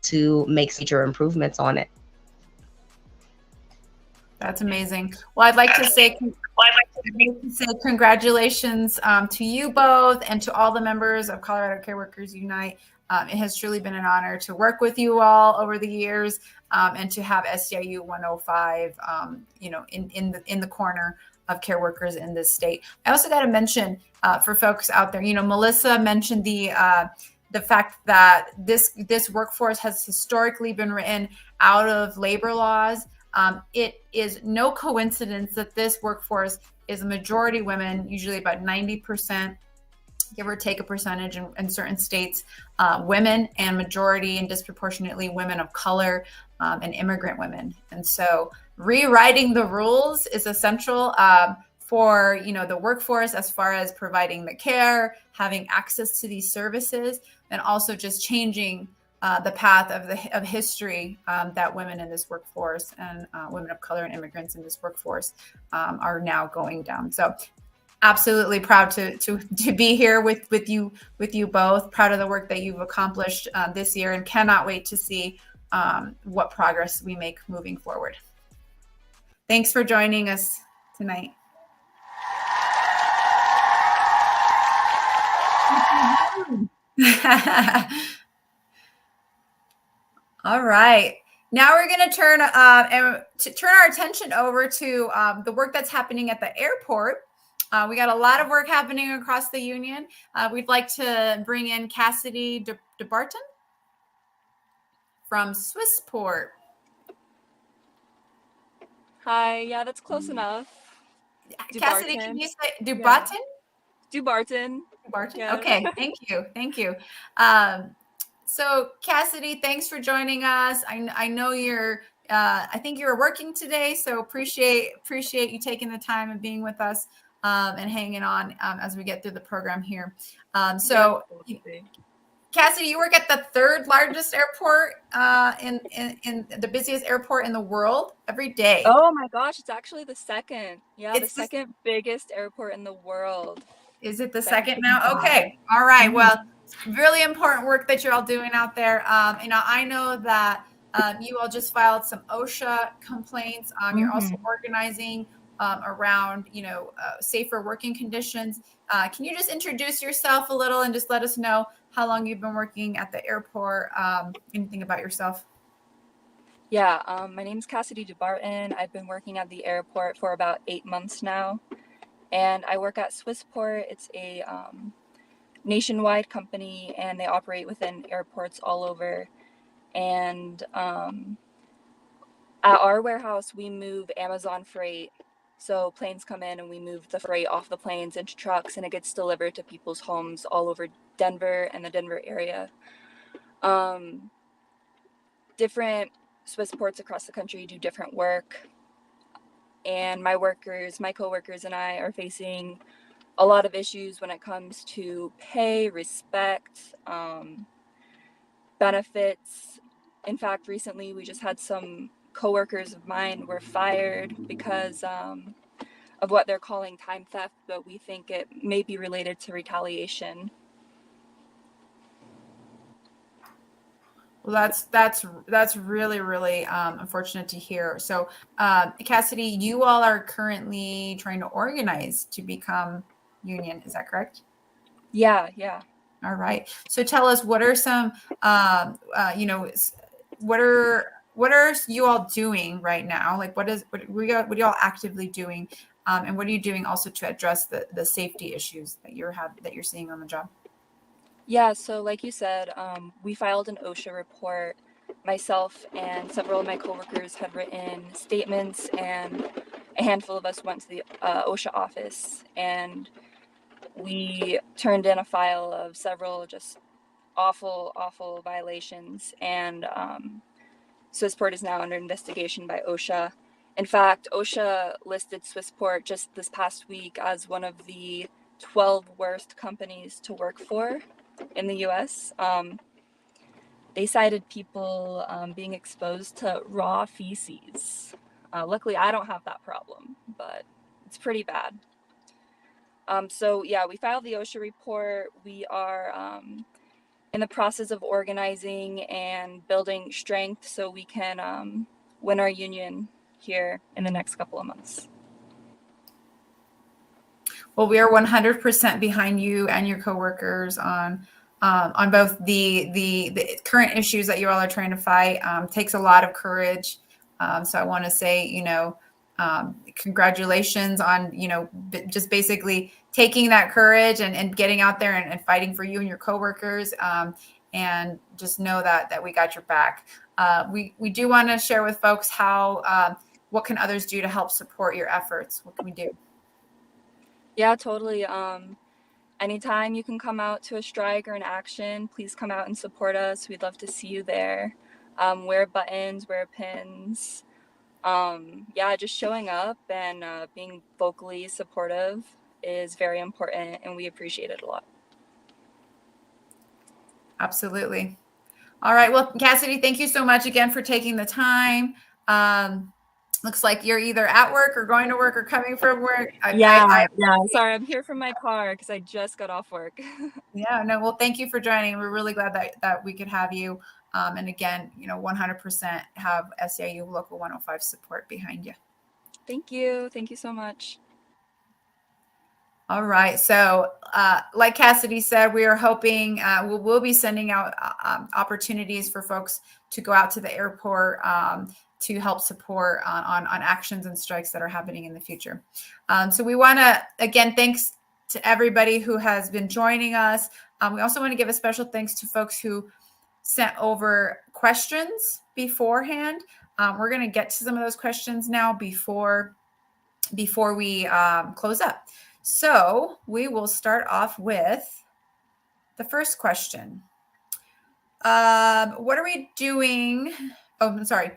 to make major improvements on it. That's amazing. Well, I'd like to say congratulations to you both and to all the members of Colorado Care Workers Unite. It has truly been an honor to work with you all over the years, and to have SEIU 105, in the corner of care workers in this state. I also got to mention for folks out there, Melissa mentioned the fact that this workforce has historically been written out of labor laws. It is no coincidence that this workforce is a majority women, usually about 90%, give or take a percentage in certain states, women, and majority and disproportionately women of color and immigrant women. And so rewriting the rules is essential for the workforce, as far as providing the care, having access to these services, and also just changing the path of history that women in this workforce and women of color and immigrants in this workforce are now going down. So absolutely proud to be here with you both. Proud of the work that you've accomplished this year, and cannot wait to see what progress we make moving forward. Thanks for joining us tonight. All right. Now we're going to turn our attention over to the work that's happening at the airport. We got a lot of work happening across the union. We'd like to bring in Cassidy DeBarton from Swissport. Hi. Yeah, that's close enough. Cassidy, can you say DeBarton? DeBarton. DeBarton. Yeah. Okay. Thank you. So Cassidy, thanks for joining us. I know I think you're working today, so appreciate you taking the time and being with us and hanging on as we get through the program here. Cassidy, you work at the third largest airport in the busiest airport in the world every day. Oh my gosh, it's actually the second. Yeah, it's the second biggest airport in the world. Is it the second now? Okay. All right. Well, really important work that you're all doing out there. I know that you all just filed some OSHA complaints. You're also organizing around, safer working conditions. Can you just introduce yourself a little and just let us know how long you've been working at the airport? Anything about yourself? Yeah, my name's Cassidy DeBarton. I've been working at the airport for about 8 months now, and I work at Swissport. It's a nationwide company, and they operate within airports all over. And at our warehouse, we move Amazon freight. So planes come in and we move the freight off the planes into trucks, and it gets delivered to people's homes all over Denver and the Denver area. Different Swiss ports across the country do different work. And my coworkers and I are facing a lot of issues when it comes to pay, respect, benefits. In fact, recently we just had some coworkers of mine were fired because of what they're calling time theft, but we think it may be related to retaliation. Well, that's really, really unfortunate to hear. So, Cassidy, you all are currently trying to organize to become union. Is that correct? Yeah. All right. So tell us, what are some, what are you all doing right now? Like, what are you all actively doing, and what are you doing also to address the safety issues that you're seeing on the job? Yeah, so like you said, we filed an OSHA report. Myself and several of my coworkers have written statements, and a handful of us went to the OSHA office, and we turned in a file of several just awful, awful violations. And Swissport is now under investigation by OSHA. In fact, OSHA listed Swissport just this past week as one of the 12 worst companies to work for in the US. They cited people being exposed to raw feces. Luckily, I don't have that problem, but it's pretty bad. So yeah, we filed the OSHA report. We are in the process of organizing and building strength so we can win our union here in the next couple of months. Well, we are 100% behind you and your coworkers on both the current issues that you all are trying to fight. Takes a lot of courage. So I want to say, congratulations on, just basically taking that courage and getting out there and fighting for you and your coworkers. And just know that we got your back. We do want to share with folks what can others do to help support your efforts? What can we do? Yeah, totally. Anytime you can come out to a strike or an action, please come out and support us. We'd love to see you there. Wear buttons, wear pins. Just showing up and being vocally supportive is very important, and we appreciate it a lot. Absolutely. All right. Well, Cassidy, thank you so much again for taking the time. Looks like you're either at work or going to work or coming from work. Sorry, I'm here from my car because I just got off work. Yeah, no, well, thank you for joining. We're really glad that we could have you. And again, 100% have SEIU Local 105 support behind you. Thank you. Thank you so much. All right. So like Cassidy said, we are hoping we'll be sending out opportunities for folks to go out to the airport to help support on actions and strikes that are happening in the future. So we want to, again, thanks to everybody who has been joining us. We also want to give a special thanks to folks who sent over questions beforehand. We're going to get to some of those questions now before we close up. So we will start off with the first question. What are we doing? Oh, I'm sorry.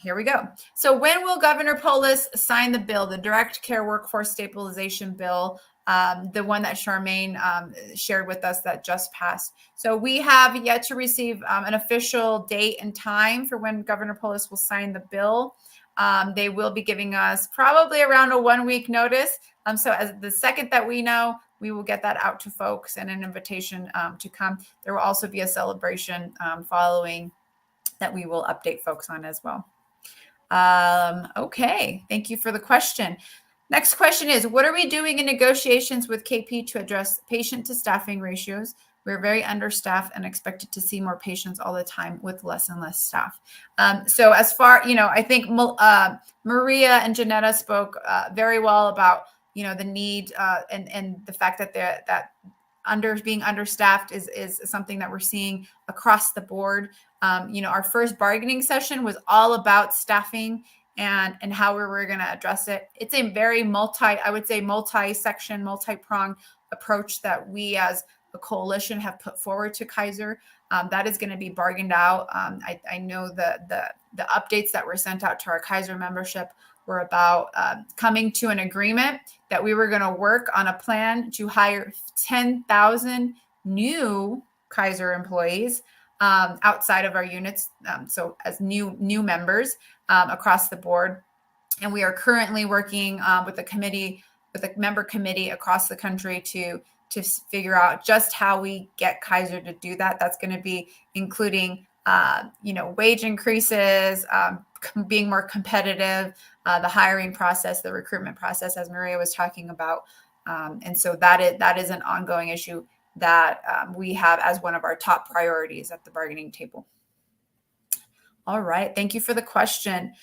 Here we go. So when will Governor Polis sign the bill, the Direct Care Workforce Stabilization Bill, the one that Charmaine shared with us that just passed? So we have yet to receive an official date and time for when Governor Polis will sign the bill. They will be giving us probably around a 1 week notice. So as the second that we know, we will get that out to folks and an invitation to come. There will also be a celebration following that we will update folks on as well. Okay, thank you for the question. Next question is, what are we doing in negotiations with KP to address patient to staffing ratios? We're very understaffed and expected to see more patients all the time with less and less staff. So as far, I think Maria and Janetta spoke very well about, the need and the fact that being understaffed is something that we're seeing across the board. Our first bargaining session was all about staffing and how we were going to address it. It's a very multi-section, multi-pronged approach that we as a coalition have put forward to Kaiser. That is going to be bargained out. I know the updates that were sent out to our Kaiser membership were about coming to an agreement that we were going to work on a plan to hire 10,000 new Kaiser employees outside of our units. So as new members across the board. And we are currently working with a member committee across the country to figure out just how we get Kaiser to do that. That's going to be including, wage increases, being more competitive, the hiring process, the recruitment process, as Maria was talking about. And so that is an ongoing issue that we have as one of our top priorities at the bargaining table. All right. Thank you for the question.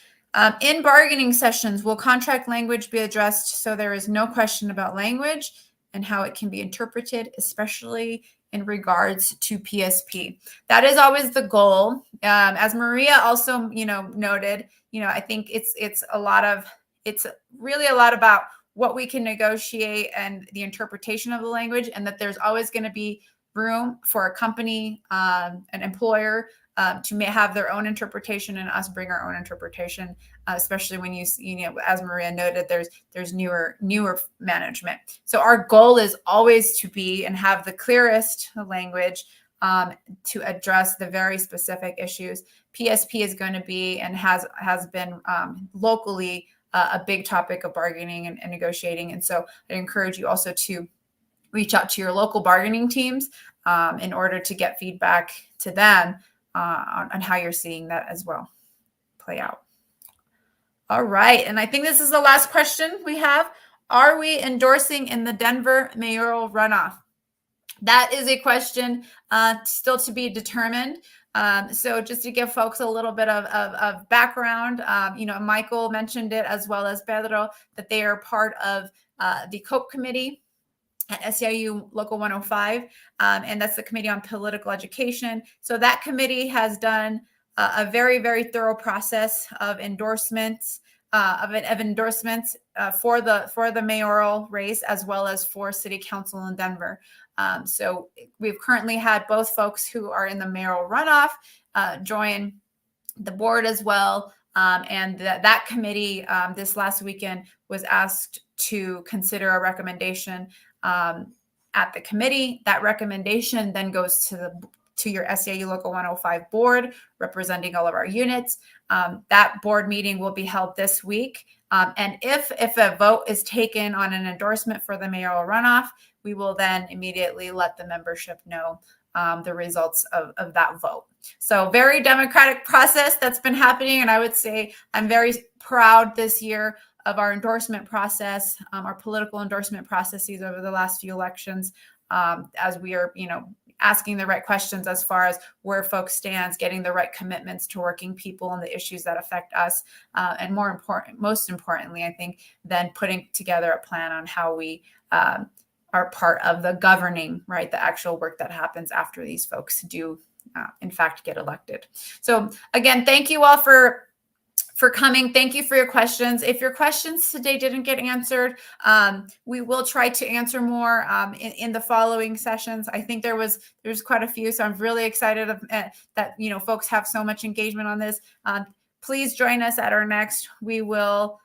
In bargaining sessions, will contract language be addressed so there is no question about language and how it can be interpreted, especially in regards to PSP? That is always the goal. As Maria also, noted, I think it's really a lot about what we can negotiate and the interpretation of the language, and that there's always going to be room for a company, an employer, to have their own interpretation and us bring our own interpretation, especially when as Maria noted, there's newer management. So our goal is always to be and have the clearest language to address the very specific issues. PSP is going to be and has been locally a big topic of bargaining and negotiating. And so I encourage you also to reach out to your local bargaining teams in order to get feedback to them on how you're seeing that as well play out. All right. And I think this is the last question we have. Are we endorsing in the Denver mayoral runoff? That is a question still to be determined. So just to give folks a little bit of background, Michael mentioned it as well as Pedro, that they are part of the COPE committee at SEIU Local 105, and that's the Committee on Political Education. So that committee has done a very, very thorough process of endorsements, for the mayoral race as well as for City Council in Denver. So we've currently had both folks who are in the mayoral runoff join the board as well. And that committee this last weekend was asked to consider a recommendation at the committee. That recommendation then goes to your SEIU Local 105 board, representing all of our units. That board meeting will be held this week. And if a vote is taken on an endorsement for the mayoral runoff, we will then immediately let the membership know the results of that vote. So very democratic process that's been happening. And I would say I'm very proud this year of our endorsement process, our political endorsement processes over the last few elections, as we are, asking the right questions as far as where folks stands, getting the right commitments to working people on the issues that affect us. And most importantly, I think, then putting together a plan on how we are part of the governing, right? The actual work that happens after these folks do, in fact, get elected. So again, thank you all for coming. Thank you for your questions. If your questions today didn't get answered, we will try to answer more in the following sessions. I think there's quite a few, so I'm really excited that folks have so much engagement on this. Please join us at our next. We will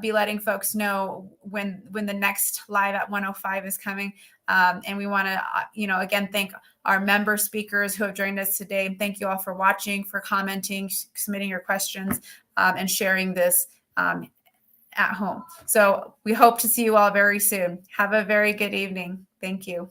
be letting folks know when the next live at 105 is coming. And we want to, again, thank our member speakers who have joined us today. Thank you all for watching, for commenting, submitting your questions, and sharing this at home. So we hope to see you all very soon. Have a very good evening. Thank you.